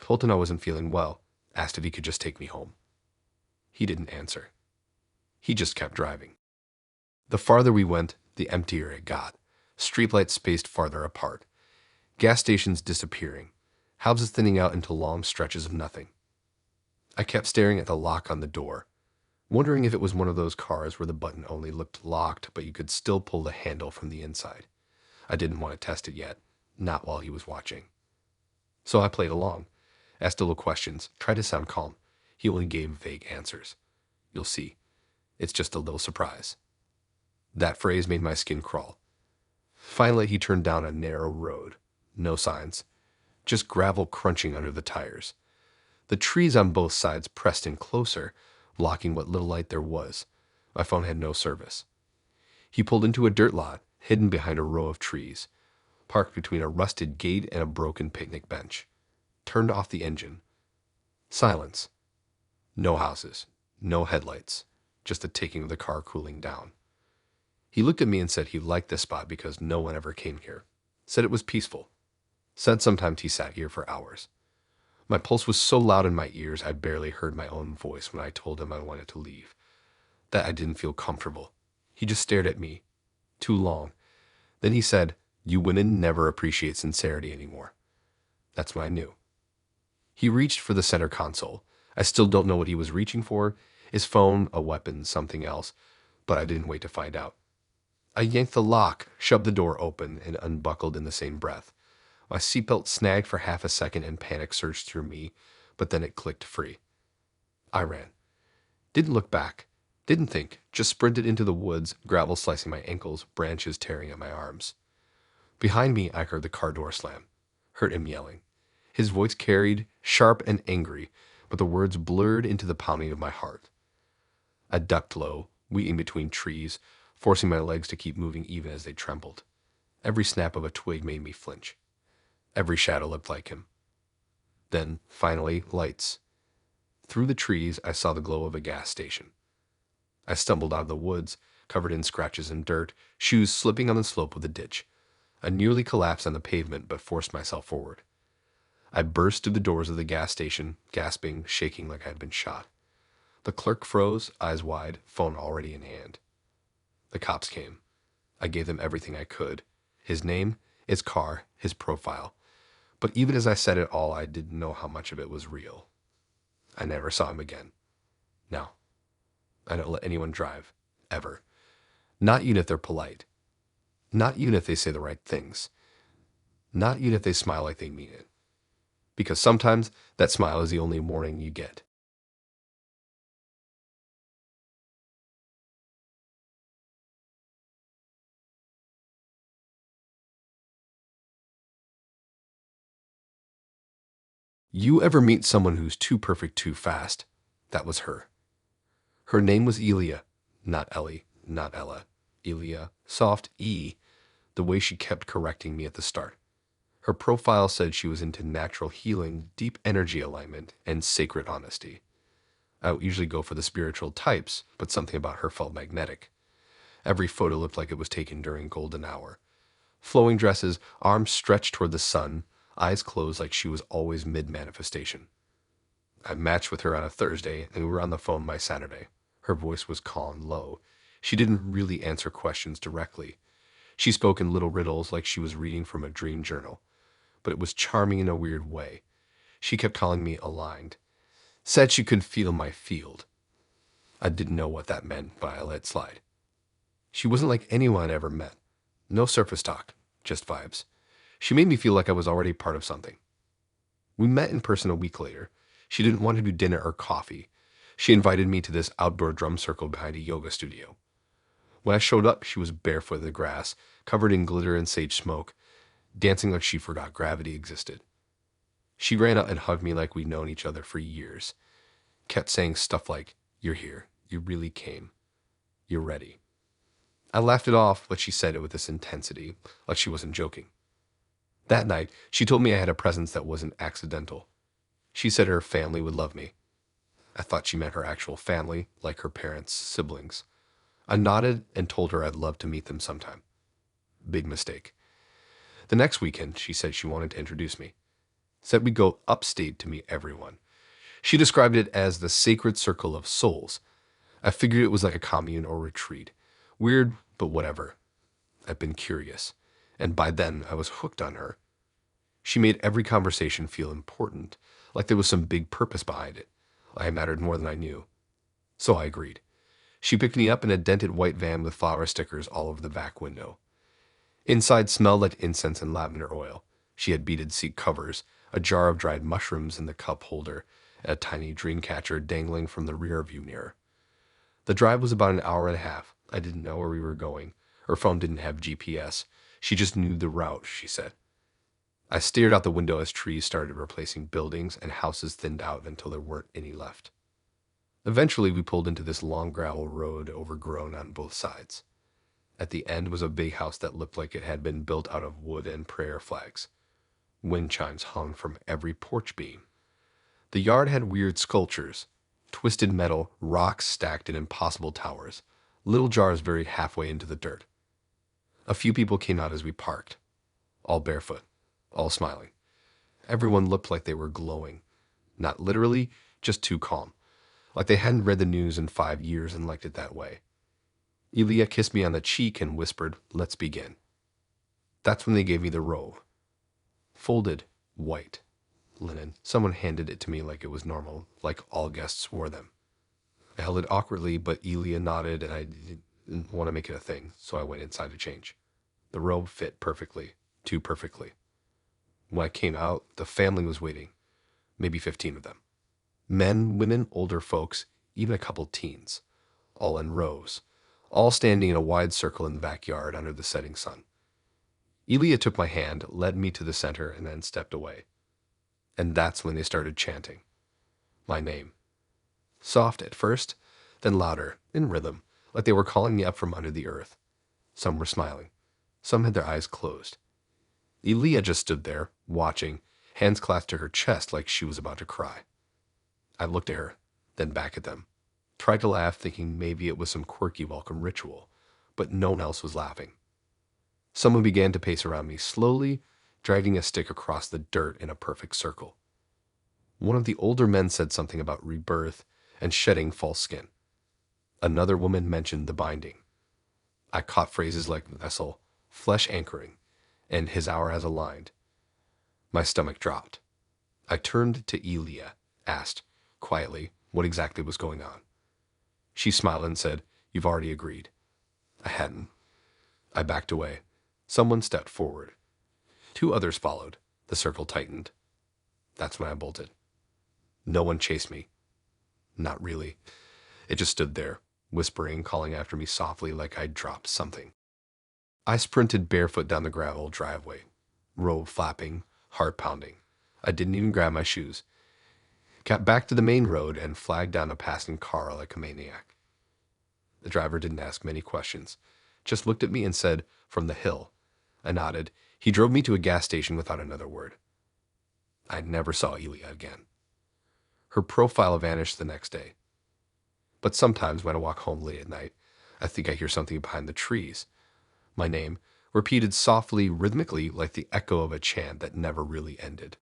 Told him I wasn't feeling well. Asked if he could just take me home. He didn't answer. He just kept driving. The farther we went, the emptier it got. Streetlights spaced farther apart. Gas stations disappearing. Houses thinning out into long stretches of nothing. I kept staring at the lock on the door, wondering if it was one of those cars where the button only looked locked, but you could still pull the handle from the inside. I didn't want to test it yet, not while he was watching. So I played along, asked little questions, tried to sound calm. He only gave vague answers. You'll see. It's just a little surprise. That phrase made my skin crawl. Finally, he turned down a narrow road. No signs. Just gravel crunching under the tires. The trees on both sides pressed in closer, blocking what little light there was. My phone had no service. He pulled into a dirt lot, hidden behind a row of trees, parked between a rusted gate and a broken picnic bench. Turned off the engine. Silence. No houses. No headlights. Just the ticking of the car cooling down. He looked at me and said he liked this spot because no one ever came here. Said it was peaceful. Said sometimes he sat here for hours. My pulse was so loud in my ears I barely heard my own voice when I told him I wanted to leave. That I didn't feel comfortable. He just stared at me. Too long. Then he said, "You women never appreciate sincerity anymore." That's when I knew. He reached for the center console. I still don't know what he was reaching for. His phone, a weapon, something else. But I didn't wait to find out. I yanked the lock, shoved the door open, and unbuckled in the same breath. My seatbelt snagged for half a second and panic surged through me, but then it clicked free. I ran. Didn't look back. Didn't think. Just sprinted into the woods, gravel slicing my ankles, branches tearing at my arms. Behind me, I heard the car door slam. Heard him yelling. His voice carried, sharp and angry, but the words blurred into the pounding of my heart. I ducked low, weaving between trees, forcing my legs to keep moving even as they trembled. Every snap of a twig made me flinch. Every shadow looked like him. Then, finally, lights. Through the trees, I saw the glow of a gas station. I stumbled out of the woods, covered in scratches and dirt, shoes slipping on the slope of the ditch. I nearly collapsed on the pavement, but forced myself forward. I burst through the doors of the gas station, gasping, shaking like I had been shot. The clerk froze, eyes wide, phone already in hand. The cops came. I gave them everything I could. His name, his car, his profile. But even as I said it all, I didn't know how much of it was real. I never saw him again. No. I don't let anyone drive. Ever. Not even if they're polite. Not even if they say the right things. Not even if they smile like they mean it. Because sometimes that smile is the only warning you get. You ever meet someone who's too perfect too fast? That was her. Her name was Elia, not Ellie, not Ella. Elia, soft E, the way she kept correcting me at the start. Her profile said she was into natural healing, deep energy alignment, and sacred honesty. I would usually go for the spiritual types, but something about her felt magnetic. Every photo looked like it was taken during golden hour. Flowing dresses, arms stretched toward the sun, eyes closed like she was always mid-manifestation. I matched with her on a Thursday, and we were on the phone by Saturday. Her voice was calm, low. She didn't really answer questions directly. She spoke in little riddles like she was reading from a dream journal. But it was charming in a weird way. She kept calling me aligned. Said she could feel my field. I didn't know what that meant, but I let it slide. She wasn't like anyone I'd ever met. No surface talk, just vibes. She made me feel like I was already part of something. We met in person a week later. She didn't want to do dinner or coffee. She invited me to this outdoor drum circle behind a yoga studio. When I showed up, she was barefoot in the grass, covered in glitter and sage smoke, dancing like she forgot gravity existed. She ran out and hugged me like we'd known each other for years. Kept saying stuff like, "You're here. You really came. You're ready." I laughed it off, but she said it with this intensity, like she wasn't joking. That night, she told me I had a presence that wasn't accidental. She said her family would love me. I thought she meant her actual family, like her parents' siblings. I nodded and told her I'd love to meet them sometime. Big mistake. The next weekend, she said she wanted to introduce me. Said we'd go upstate to meet everyone. She described it as the sacred circle of souls. I figured it was like a commune or retreat. Weird, but whatever. I've been curious, and by then I was hooked on her. She made every conversation feel important, like there was some big purpose behind it. I mattered more than I knew. So I agreed. She picked me up in a dented white van with flower stickers all over the back window. Inside smelled like incense and lavender oil. She had beaded seat covers, a jar of dried mushrooms in the cup holder, and a tiny dream catcher dangling from the rear view mirror. The drive was about an hour and a half. I didn't know where we were going. Her phone didn't have GPS. She just knew the route, she said. I stared out the window as trees started replacing buildings and houses thinned out until there weren't any left. Eventually, we pulled into this long gravel road overgrown on both sides. At the end was a big house that looked like it had been built out of wood and prayer flags. Wind chimes hung from every porch beam. The yard had weird sculptures, twisted metal, rocks stacked in impossible towers, little jars buried halfway into the dirt. A few people came out as we parked, all barefoot, all smiling. Everyone looked like they were glowing. Not literally, just too calm. Like they hadn't read the news in 5 years and liked it that way. Elia kissed me on the cheek and whispered, "Let's begin." That's when they gave me the robe. Folded, white, linen. Someone handed it to me like it was normal, like all guests wore them. I held it awkwardly, but Elia nodded and I didn't want to make it a thing, so I went inside to change. The robe fit perfectly, too perfectly. When I came out, the family was waiting, maybe 15 of them. Men, women, older folks, even a couple teens, all in rows, all standing in a wide circle in the backyard under the setting sun. Elia took my hand, led me to the center, and then stepped away. And that's when they started chanting. My name. Soft at first, then louder, in rhythm, like they were calling me up from under the earth. Some were smiling. Some had their eyes closed. Elia just stood there, watching, hands clasped to her chest like she was about to cry. I looked at her, then back at them. Tried to laugh, thinking maybe it was some quirky welcome ritual, but no one else was laughing. Someone began to pace around me slowly, dragging a stick across the dirt in a perfect circle. One of the older men said something about rebirth and shedding false skin. Another woman mentioned the binding. I caught phrases like vessel, flesh anchoring, and his hour has aligned. My stomach dropped. I turned to Elia, asked, quietly, what exactly was going on. She smiled and said, "You've already agreed." I hadn't. I backed away. Someone stepped forward. 2 others followed. The circle tightened. That's when I bolted. No one chased me. Not really. It just stood there, whispering, calling after me softly like I'd dropped something. I sprinted barefoot down the gravel driveway, robe flapping, heart pounding. I didn't even grab my shoes. Got back to the main road and flagged down a passing car like a maniac. The driver didn't ask many questions, just looked at me and said, "From the hill." I nodded. He drove me to a gas station without another word. I never saw Elia again. Her profile vanished the next day. But sometimes when I walk home late at night, I think I hear something behind the trees. My name, repeated softly, rhythmically, like the echo of a chant that never really ended.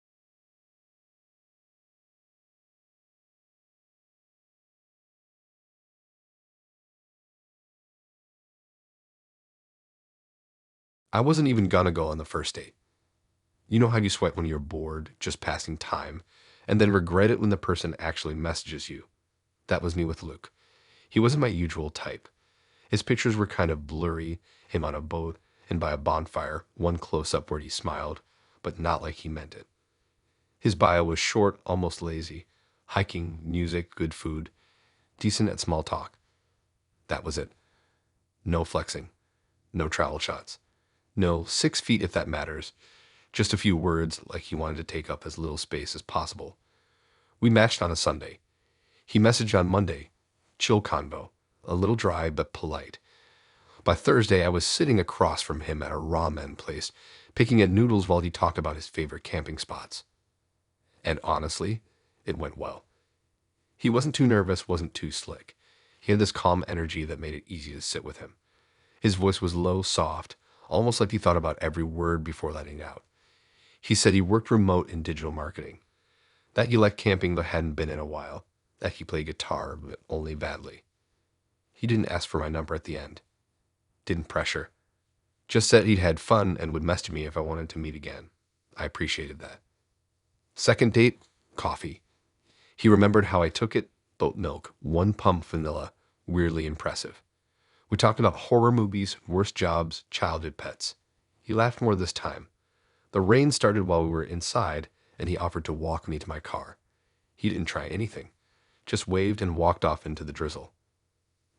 I wasn't even gonna go on the first date. You know how you swipe when you're bored, just passing time, and then regret it when the person actually messages you? That was me with Luke. He wasn't my usual type. His pictures were kind of blurry, him on a boat, and by a bonfire, one close-up where he smiled, but not like he meant it. His bio was short, almost lazy. Hiking, music, good food, decent at small talk. That was it. No flexing. No travel shots. No 6 feet if that matters. Just a few words like he wanted to take up as little space as possible. We matched on a Sunday. He messaged on Monday. Chill convo. A little dry but polite. By Thursday, I was sitting across from him at a ramen place, picking at noodles while he talked about his favorite camping spots. And honestly, it went well. He wasn't too nervous, wasn't too slick. He had this calm energy that made it easy to sit with him. His voice was low, soft, almost like he thought about every word before letting it out. He said he worked remote in digital marketing, that he liked camping but hadn't been in a while, that he played guitar but only badly. He didn't ask for my number at the end. Didn't pressure. Just said he'd had fun and would message me if I wanted to meet again. I appreciated that. Second date, coffee. He remembered how I took it, boat milk, 1 pump vanilla, weirdly impressive. We talked about horror movies, worst jobs, childhood pets. He laughed more this time. The rain started while we were inside, and he offered to walk me to my car. He didn't try anything, just waved and walked off into the drizzle.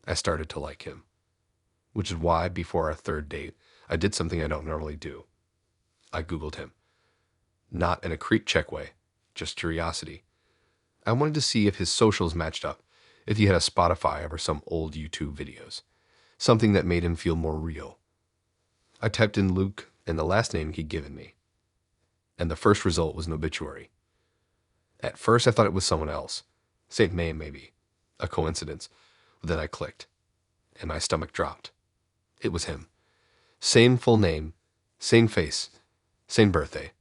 I started to like him, which is why, before our third date, I did something I don't normally do. I Googled him. Not in a creep check way, just curiosity. I wanted to see if his socials matched up, if he had a Spotify or some old YouTube videos, something that made him feel more real. I typed in Luke and the last name he'd given me, and the first result was an obituary. At first I thought it was someone else, St. May maybe, a coincidence, but then I clicked, and my stomach dropped. It was him. Same full name, same face, same birthday.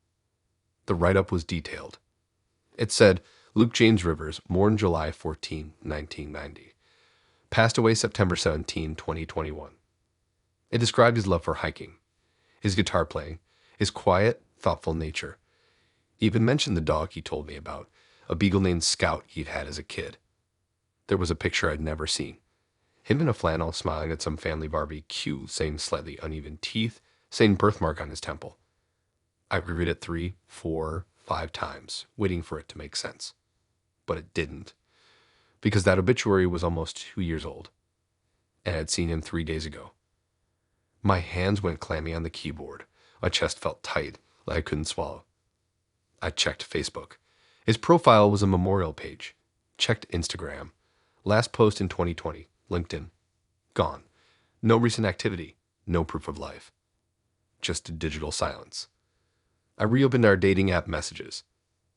The write-up was detailed. It said, Luke James Rivers, born July 14, 1990. Passed away September 17, 2021. It described his love for hiking, his guitar playing, his quiet, thoughtful nature. Even mentioned the dog he told me about, a beagle named Scout he'd had as a kid. There was a picture I'd never seen. Him in a flannel smiling at some family barbecue, same slightly uneven teeth, same birthmark on his temple. I reread it 3, 4, 5 times, waiting for it to make sense. But it didn't, because that obituary was almost 2 years old, and I'd seen him 3 days ago. My hands went clammy on the keyboard. My chest felt tight, like I couldn't swallow. I checked Facebook. His profile was a memorial page. Checked Instagram. Last post in 2020. LinkedIn. Gone. No recent activity. No proof of life. Just digital silence. I reopened our dating app messages.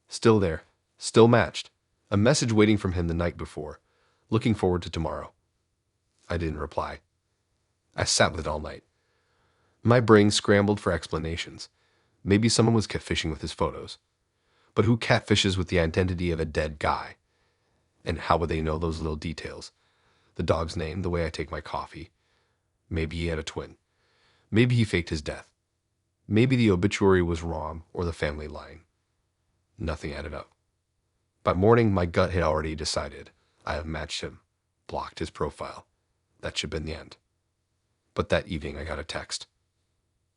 Still there. Still matched. A message waiting from him the night before. Looking forward to tomorrow. I didn't reply. I sat with it all night. My brain scrambled for explanations. Maybe someone was catfishing with his photos. But who catfishes with the identity of a dead guy? And how would they know those little details? The dog's name, the way I take my coffee. Maybe he had a twin. Maybe he faked his death. Maybe the obituary was wrong or the family lying. Nothing added up. By morning, my gut had already decided. I have matched him, blocked his profile. That should have been the end. But that evening, I got a text.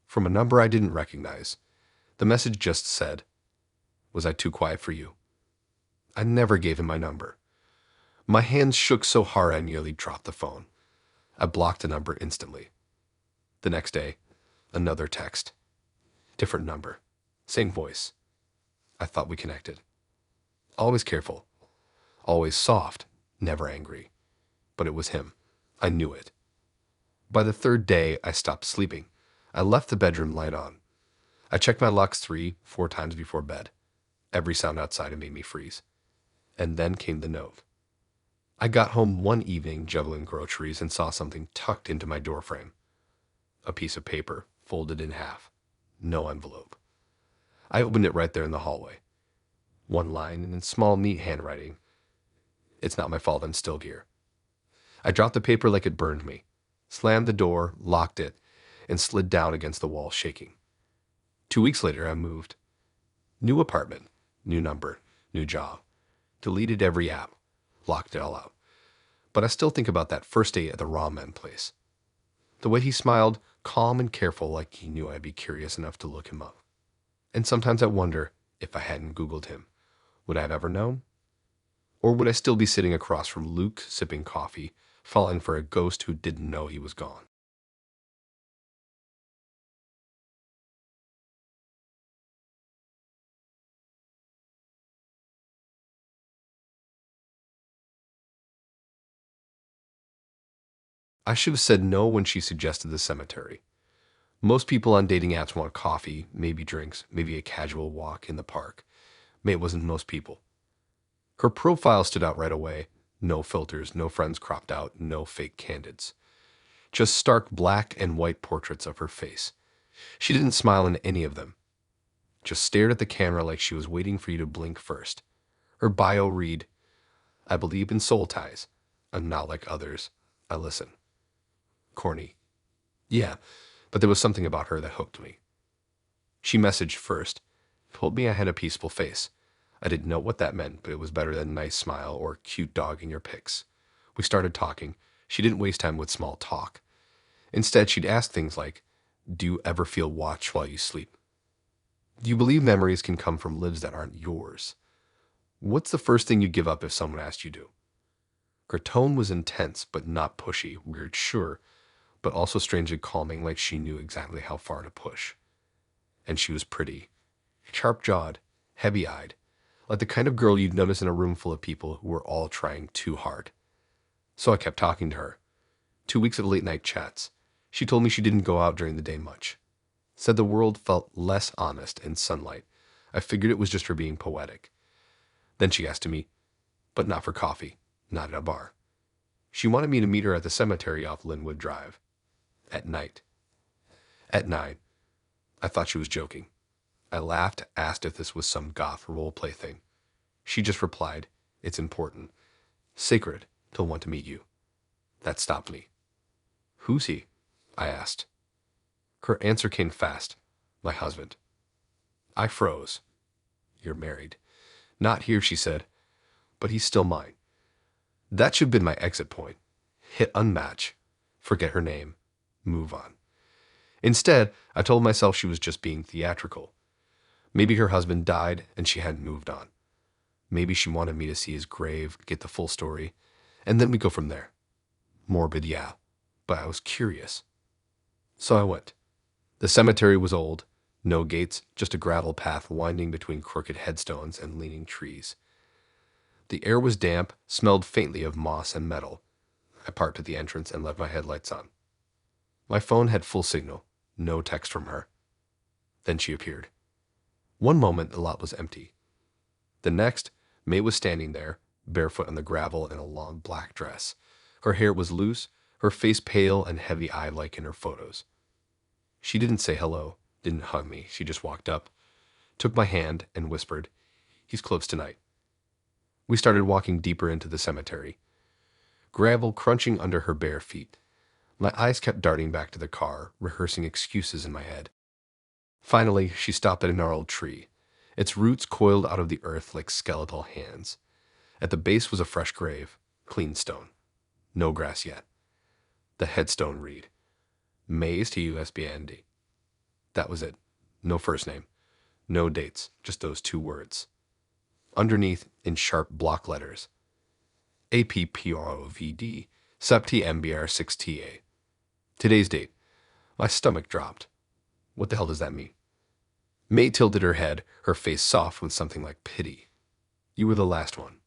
From a number I didn't recognize. The message just said, "Was I too quiet for you?" I never gave him my number. My hands shook so hard I nearly dropped the phone. I blocked the number instantly. The next day, another text. Different number. Same voice. I thought we connected. Always careful. Always soft. Never angry. But it was him. I knew it. By the third day, I stopped sleeping. I left the bedroom light on. I checked my locks 3, 4 times before bed. Every sound outside made me freeze. And then came the note. I got home one evening juggling groceries and saw something tucked into my doorframe. A piece of paper, folded in half. No envelope. I opened it right there in the hallway. One line in small, neat handwriting. "It's not my fault I'm still here." I dropped the paper like it burned me, slammed the door, locked it, and slid down against the wall, shaking. 2 weeks later, I moved. New apartment, new number, new job. Deleted every app, locked it all out. But I still think about that first date at the ramen place. The way he smiled, calm and careful, like he knew I'd be curious enough to look him up. And sometimes I wonder, if I hadn't Googled him, would I have ever known? Or would I still be sitting across from Luke, sipping coffee, falling for a ghost who didn't know he was gone? I should have said no when she suggested the cemetery. Most people on dating apps want coffee, maybe drinks, maybe a casual walk in the park. May it wasn't most people. Her profile stood out right away. No filters, no friends cropped out, no fake candids. Just stark black and white portraits of her face. She didn't smile in any of them. Just stared at the camera like she was waiting for you to blink first. Her bio read, I believe in soul ties. I'm not like others. I listen. Corny. Yeah, but there was something about her that hooked me. She messaged first, told me I had a peaceful face. I didn't know what that meant, but it was better than nice smile or cute dog in your pics. We started talking. She didn't waste time with small talk. Instead, she'd ask things like, do you ever feel watched while you sleep? Do you believe memories can come from lives that aren't yours? What's the first thing you give up if someone asked you to? Her tone was intense, but not pushy, weird, sure, but also strangely calming, like she knew exactly how far to push. And she was pretty. Sharp-jawed, heavy-eyed, like the kind of girl you'd notice in a room full of people who were all trying too hard. So I kept talking to her. 2 weeks of late-night chats. She told me she didn't go out during the day much. Said the world felt less honest in sunlight. I figured it was just her being poetic. Then she asked me, but not for coffee, not at a bar. She wanted me to meet her at the cemetery off Linwood Drive. At night. At 9. I thought she was joking. I laughed, asked if this was some goth roleplay thing. She just replied, it's important. Sacred, to want to meet you. That stopped me. Who's he? I asked. Her answer came fast. My husband. I froze. You're married. Not here, she said, but he's still mine. That should have been my exit point. Hit unmatch. Forget her name. Move on. Instead, I told myself she was just being theatrical. Maybe her husband died and she hadn't moved on. Maybe she wanted me to see his grave, get the full story, and then we go from there. Morbid, yeah, but I was curious. So I went. The cemetery was old, no gates, just a gravel path winding between crooked headstones and leaning trees. The air was damp, smelled faintly of moss and metal. I parked at the entrance and left my headlights on. My phone had full signal, no text from her. Then she appeared. One moment, the lot was empty. The next, May was standing there, barefoot on the gravel in a long black dress. Her hair was loose, her face pale and heavy-eyed like in her photos. She didn't say hello, didn't hug me. She just walked up, took my hand, and whispered, he's close tonight. We started walking deeper into the cemetery, gravel crunching under her bare feet. My eyes kept darting back to the car, rehearsing excuses in my head. Finally, she stopped at a gnarled tree. Its roots coiled out of the earth like skeletal hands. At the base was a fresh grave, clean stone. No grass yet. The headstone read, Mays to USBND. That was it. No first name. No dates, just those 2 words. Underneath, in sharp block letters, APPROVD, Septi MBR 6TA. Today's date. My stomach dropped. What the hell does that mean? May tilted her head, her face soft with something like pity. You were the last one.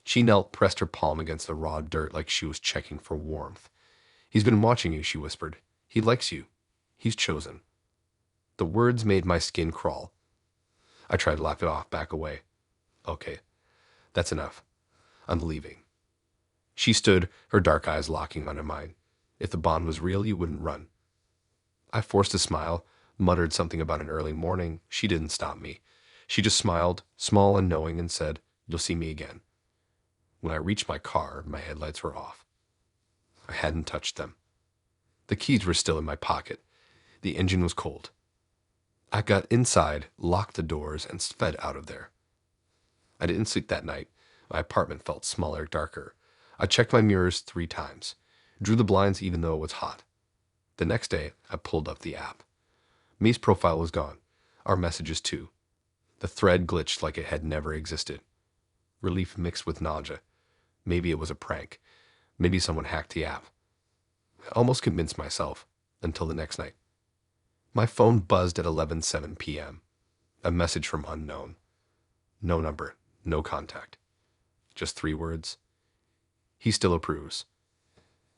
She knelt, pressed her palm against the raw dirt like she was checking for warmth. He's been watching you, she whispered. He likes you. He's chosen. The words made my skin crawl. I tried to laugh it off, back away. Okay, that's enough. I'm leaving. She stood, her dark eyes locking onto mine. If the bond was real, you wouldn't run. I forced a smile, muttered something about an early morning. She didn't stop me. She just smiled, small and knowing, and said, you'll see me again. When I reached my car, my headlights were off. I hadn't touched them. The keys were still in my pocket. The engine was cold. I got inside, locked the doors, and sped out of there. I didn't sleep that night. My apartment felt smaller, darker. I checked my mirrors 3 times, drew the blinds even though it was hot. The next day, I pulled up the app. Me's profile was gone. Our messages too. The thread glitched like it had never existed. Relief mixed with nausea. Maybe it was a prank. Maybe someone hacked the app. I almost convinced myself, until the next night. My phone buzzed at 11:07 p.m. A message from unknown. No number, no contact. Just 3 words. He still approves.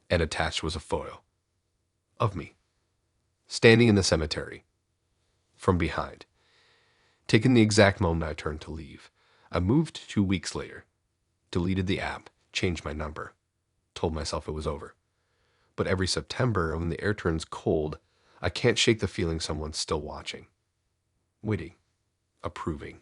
And attached was a photo. Of me. Standing in the cemetery. From behind. Taking the exact moment I turned to leave. I moved 2 weeks later. Deleted the app. Changed my number. Told myself it was over. But every September, when the air turns cold, I can't shake the feeling someone's still watching. Waiting. Approving.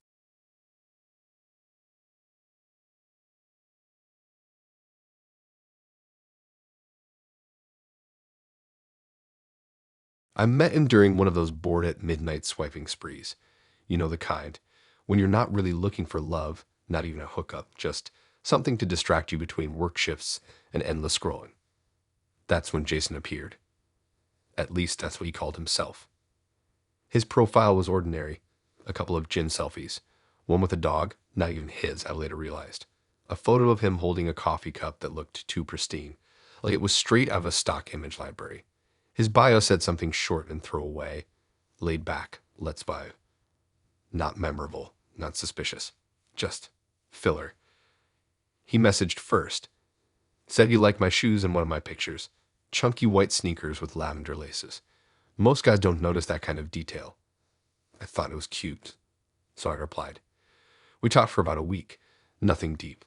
I met him during one of those bored at midnight swiping sprees. You know the kind. When you're not really looking for love, not even a hookup, just something to distract you between work shifts and endless scrolling. That's when Jason appeared. At least that's what he called himself. His profile was ordinary. A couple of gin selfies. One with a dog, not even his, I later realized. A photo of him holding a coffee cup that looked too pristine, like it was straight out of a stock image library. His bio said something short and throwaway. Laid back, let's vibe. Not memorable, not suspicious. Just filler. He messaged first. Said he liked my shoes in one of my pictures. Chunky white sneakers with lavender laces. Most guys don't notice that kind of detail. I thought it was cute, so I replied. We talked for about a week. Nothing deep.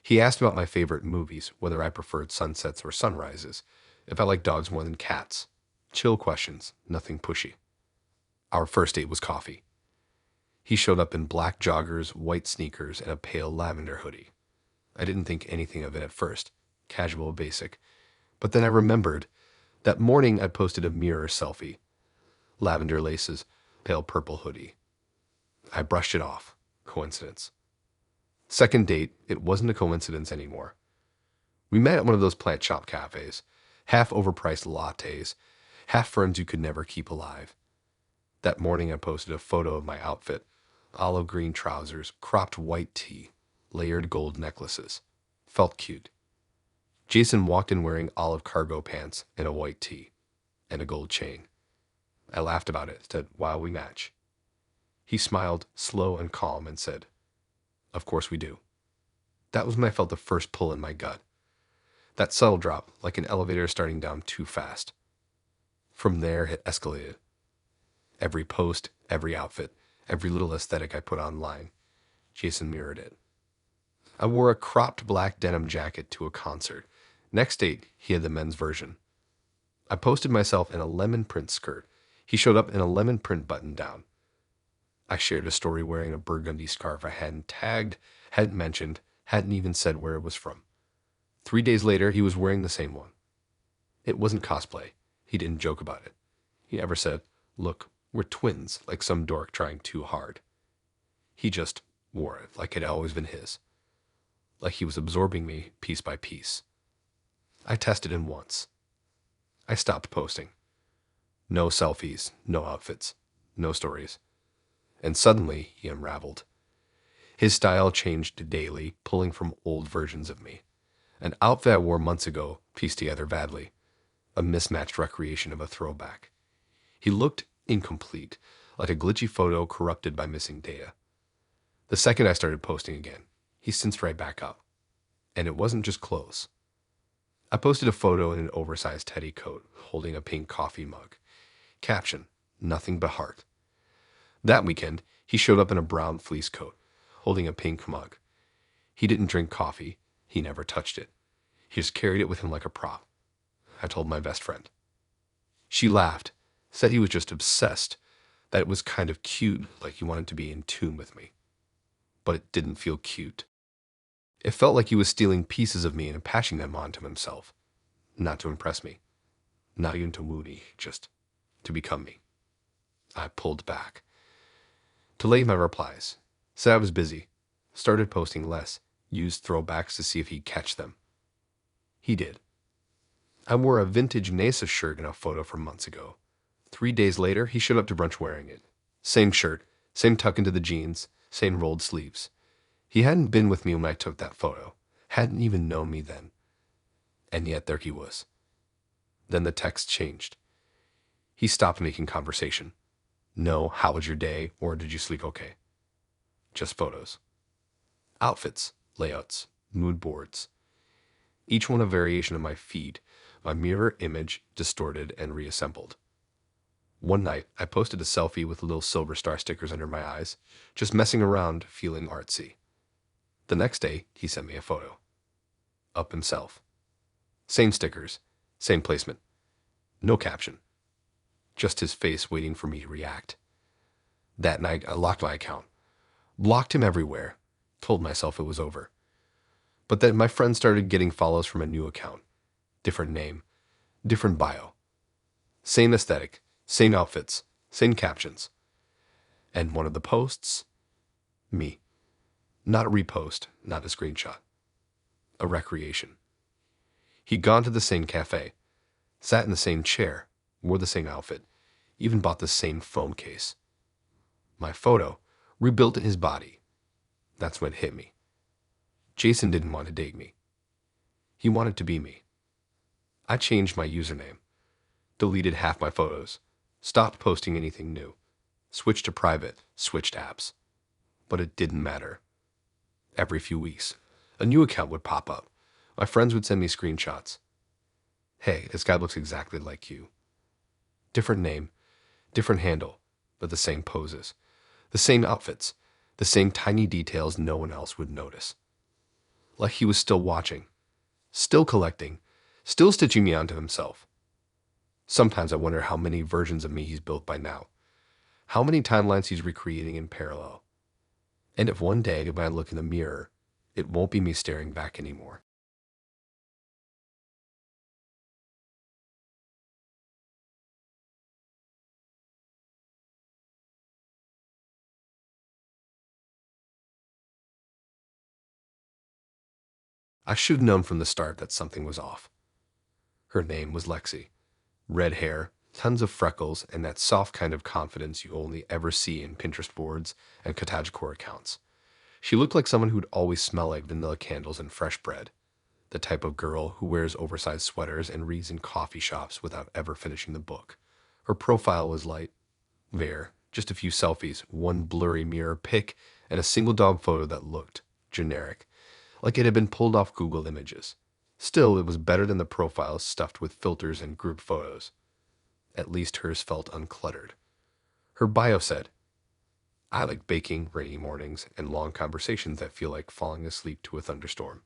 He asked about my favorite movies, whether I preferred sunsets or sunrises, if I like dogs more than cats. Chill questions, nothing pushy. Our first date was coffee. He showed up in black joggers, white sneakers, and a pale lavender hoodie. I didn't think anything of it at first. Casual, basic. But then I remembered. That morning I posted a mirror selfie. Lavender laces, pale purple hoodie. I brushed it off. Coincidence. Second date, it wasn't a coincidence anymore. We met at one of those plant shop cafes. Half overpriced lattes. Half ferns you could never keep alive. That morning I posted a photo of my outfit. Olive green trousers, cropped white tee, layered gold necklaces. Felt cute. Jason walked in wearing olive cargo pants and a white tee, and a gold chain. I laughed about it, said, wow, we match. He smiled, slow and calm, and said, of course we do. That was when I felt the first pull in my gut. That subtle drop, like an elevator starting down too fast. From there, it escalated. Every post, every outfit, every little aesthetic I put online, Jason mirrored it. I wore a cropped black denim jacket to a concert. Next date, he had the men's version. I posted myself in a lemon print skirt. He showed up in a lemon print button down. I shared a story wearing a burgundy scarf I hadn't tagged, hadn't mentioned, hadn't even said where it was from. 3 days later, he was wearing the same one. It wasn't cosplay. He didn't joke about it. He never said, look, we're twins, like some dork trying too hard. He just wore it like it had always been his. Like he was absorbing me piece by piece. I tested him once. I stopped posting. No selfies, no outfits, no stories. And suddenly he unraveled. His style changed daily, pulling from old versions of me. An outfit I wore months ago, pieced together badly. A mismatched recreation of a throwback. He looked incomplete, like a glitchy photo corrupted by missing data. The second I started posting again, he cinched right back up. And it wasn't just clothes. I posted a photo in an oversized teddy coat, holding a pink coffee mug. Caption, nothing but heart. That weekend, he showed up in a brown fleece coat, holding a pink mug. He didn't drink coffee. He never touched it. He just carried it with him like a prop. I told my best friend. She laughed, said he was just obsessed, that it was kind of cute, like he wanted to be in tune with me. But it didn't feel cute. It felt like he was stealing pieces of me and passing them on to himself. Not to impress me. Not even to woo me, just to become me. I pulled back. Delayed my replies. Said I was busy. Started posting less. Used throwbacks to see if he'd catch them. He did. I wore a vintage NASA shirt in a photo from months ago. 3 days later, he showed up to brunch wearing it. Same shirt, same tuck into the jeans, same rolled sleeves. He hadn't been with me when I took that photo, hadn't even known me then. And yet there he was. Then the text changed. He stopped making conversation. No, how was your day, or did you sleep okay? Just photos. Outfits, layouts, mood boards. Each one a variation of my feed, my mirror image distorted and reassembled. One night, I posted a selfie with little silver star stickers under my eyes, just messing around, feeling artsy. The next day, he sent me a photo. Up himself. Same stickers, same placement. No caption. Just his face waiting for me to react. That night, I locked my account. Blocked him everywhere. Told myself it was over. But then my friend started getting follows from a new account. Different name. Different bio. Same aesthetic. Same outfits. Same captions. And one of the posts? Me. Not a repost. Not a screenshot. A recreation. He'd gone to the same cafe. Sat in the same chair. Wore the same outfit. Even bought the same phone case. My photo. Rebuilt in his body. That's when it hit me. Jason didn't want to date me. He wanted to be me. I changed my username. Deleted half my photos. Stopped posting anything new. Switched to private. Switched apps. But it didn't matter. Every few weeks, a new account would pop up. My friends would send me screenshots. Hey, this guy looks exactly like you. Different name, different handle, but the same poses. The same outfits. The same tiny details no one else would notice. Like he was still watching. Still collecting. Still stitching me onto himself. Sometimes I wonder how many versions of me he's built by now. How many timelines he's recreating in parallel. And if one day when I look in the mirror, it won't be me staring back anymore. I should have known from the start that something was off. Her name was Lexi. Red hair, tons of freckles, and that soft kind of confidence you only ever see in Pinterest boards and cottagecore accounts. She looked like someone who'd always smell like vanilla candles and fresh bread. The type of girl who wears oversized sweaters and reads in coffee shops without ever finishing the book. Her profile was light, bare, just a few selfies, one blurry mirror pic, and a single dog photo that looked generic, like it had been pulled off Google Images. Still, it was better than the profiles stuffed with filters and group photos. At least hers felt uncluttered. Her bio said, I like baking, rainy mornings, and long conversations that feel like falling asleep to a thunderstorm.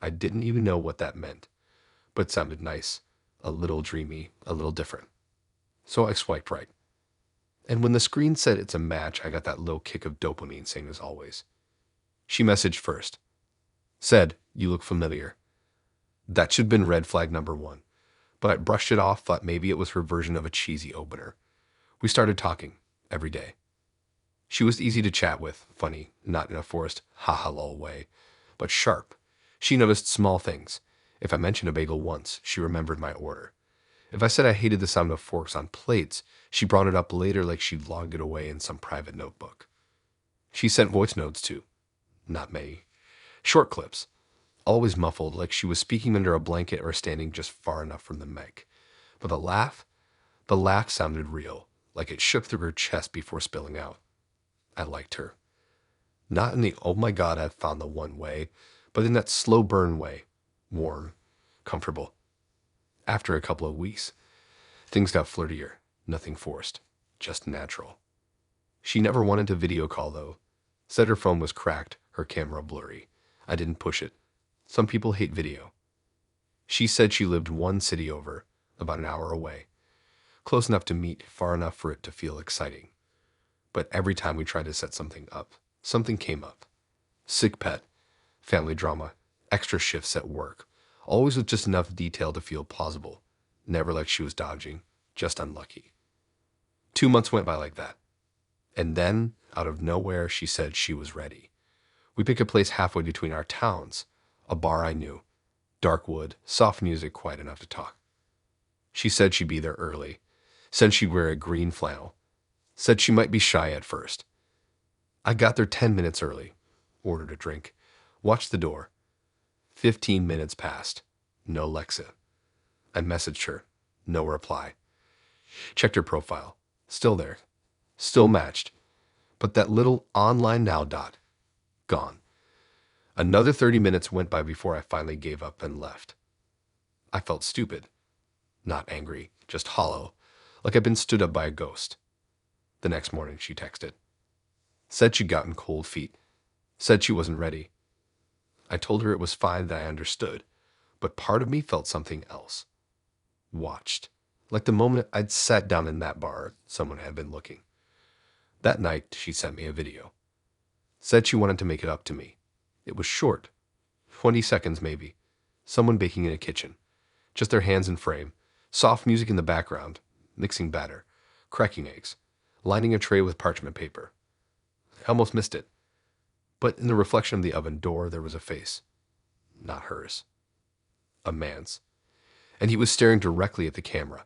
I didn't even know what that meant, but it sounded nice, a little dreamy, a little different. So I swiped right. And when the screen said it's a match, I got that little kick of dopamine, same as always. She messaged first. Said, you look familiar. That should have been red flag number 1. But I brushed it off, thought maybe it was her version of a cheesy opener. We started talking, every day. She was easy to chat with, funny, not in a forced ha-ha lol way, but sharp. She noticed small things. If I mentioned a bagel once, she remembered my order. If I said I hated the sound of forks on plates, she brought it up later like she'd logged it away in some private notebook. She sent voice notes too. Not many. Short clips. Always muffled, like she was speaking under a blanket or standing just far enough from the mic. But the laugh sounded real, like it shook through her chest before spilling out. I liked her. Not in the oh my god I've found the one way, but in that slow burn way. Warm, comfortable. After a couple of weeks, things got flirtier, nothing forced, just natural. She never wanted to video call though. Said her phone was cracked, her camera blurry. I didn't push it. Some people hate video. She said she lived one city over, about an hour away. Close enough to meet, far enough for it to feel exciting. But every time we tried to set something up, something came up. Sick pet, family drama, extra shifts at work, always with just enough detail to feel plausible. Never like she was dodging, just unlucky. 2 months went by like that. And then, out of nowhere, she said she was ready. We picked a place halfway between our towns, a bar I knew. Dark wood, soft music, quiet enough to talk. She said she'd be there early, said she'd wear a green flannel, said she might be shy at first. I got there 10 minutes early, ordered a drink, watched the door. 15 minutes passed. No Lexa. I messaged her. No reply. Checked her profile. Still there. Still matched. But that little online now dot. Gone. Another 30 minutes went by before I finally gave up and left. I felt stupid. Not angry, just hollow, like I'd been stood up by a ghost. The next morning she texted. Said she'd gotten cold feet. Said she wasn't ready. I told her it was fine, that I understood, but part of me felt something else. Watched. Like the moment I'd sat down in that bar, someone had been looking. That night, she sent me a video. Said she wanted to make it up to me. It was short. 20 seconds maybe. Someone baking in a kitchen. Just their hands in frame. Soft music in the background. Mixing batter. Cracking eggs. Lining a tray with parchment paper. I almost missed it. But in the reflection of the oven door, there was a face. Not hers. A man's. And he was staring directly at the camera.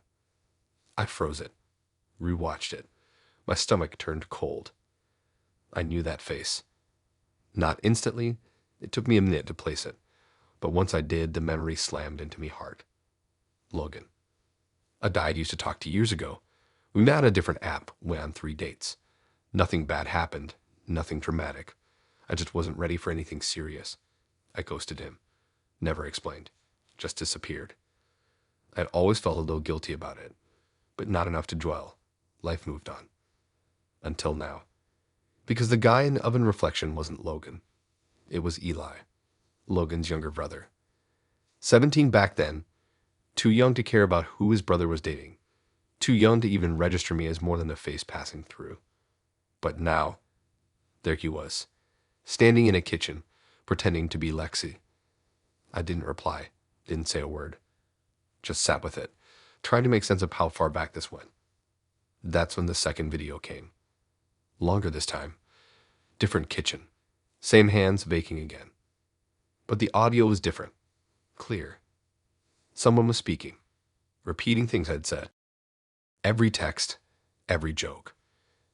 I froze it. Rewatched it. My stomach turned cold. I knew that face. Not instantly. It took me a minute to place it. But once I did, the memory slammed into me hard. Logan. A guy I used to talk to years ago. We met on a different app, went on 3 dates. Nothing bad happened. Nothing dramatic. I just wasn't ready for anything serious. I ghosted him. Never explained. Just disappeared. I'd always felt a little guilty about it, but not enough to dwell. Life moved on. Until now. Because the guy in oven reflection wasn't Logan. It was Eli, Logan's younger brother. 17 back then, too young to care about who his brother was dating, too young to even register me as more than a face passing through. But now, there he was, standing in a kitchen, pretending to be Lexi. I didn't reply, didn't say a word. Just sat with it, trying to make sense of how far back this went. That's when the second video came. Longer this time. Different kitchen. Same hands baking again. But the audio was different. Clear. Someone was speaking, repeating things I'd said. Every text, every joke,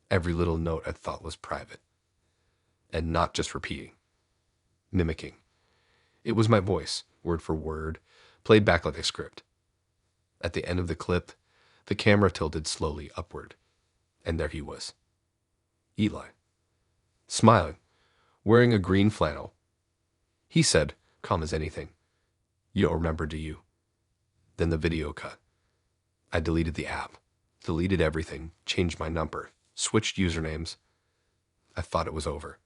every little note I thought was private. And not just repeating. Mimicking. It was my voice, word for word, played back like a script. At the end of the clip, the camera tilted slowly upward, and there he was. Eli. Smiling, wearing a green flannel. He said, calm as anything, "You don't remember, do you?" Then the video cut. I deleted the app, deleted everything, changed my number, switched usernames. I thought it was over.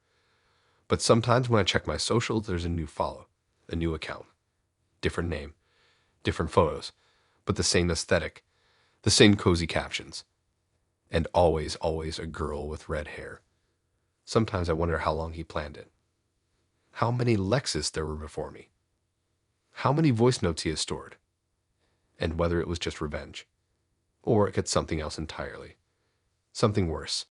But sometimes when I check my socials, there's a new follow, a new account. Different name, different photos, but the same aesthetic, the same cozy captions. And always, always a girl with red hair. Sometimes I wonder how long he planned it. How many Lexus there were before me. How many voice notes he has stored. And whether it was just revenge. Or it could something else entirely. Something worse.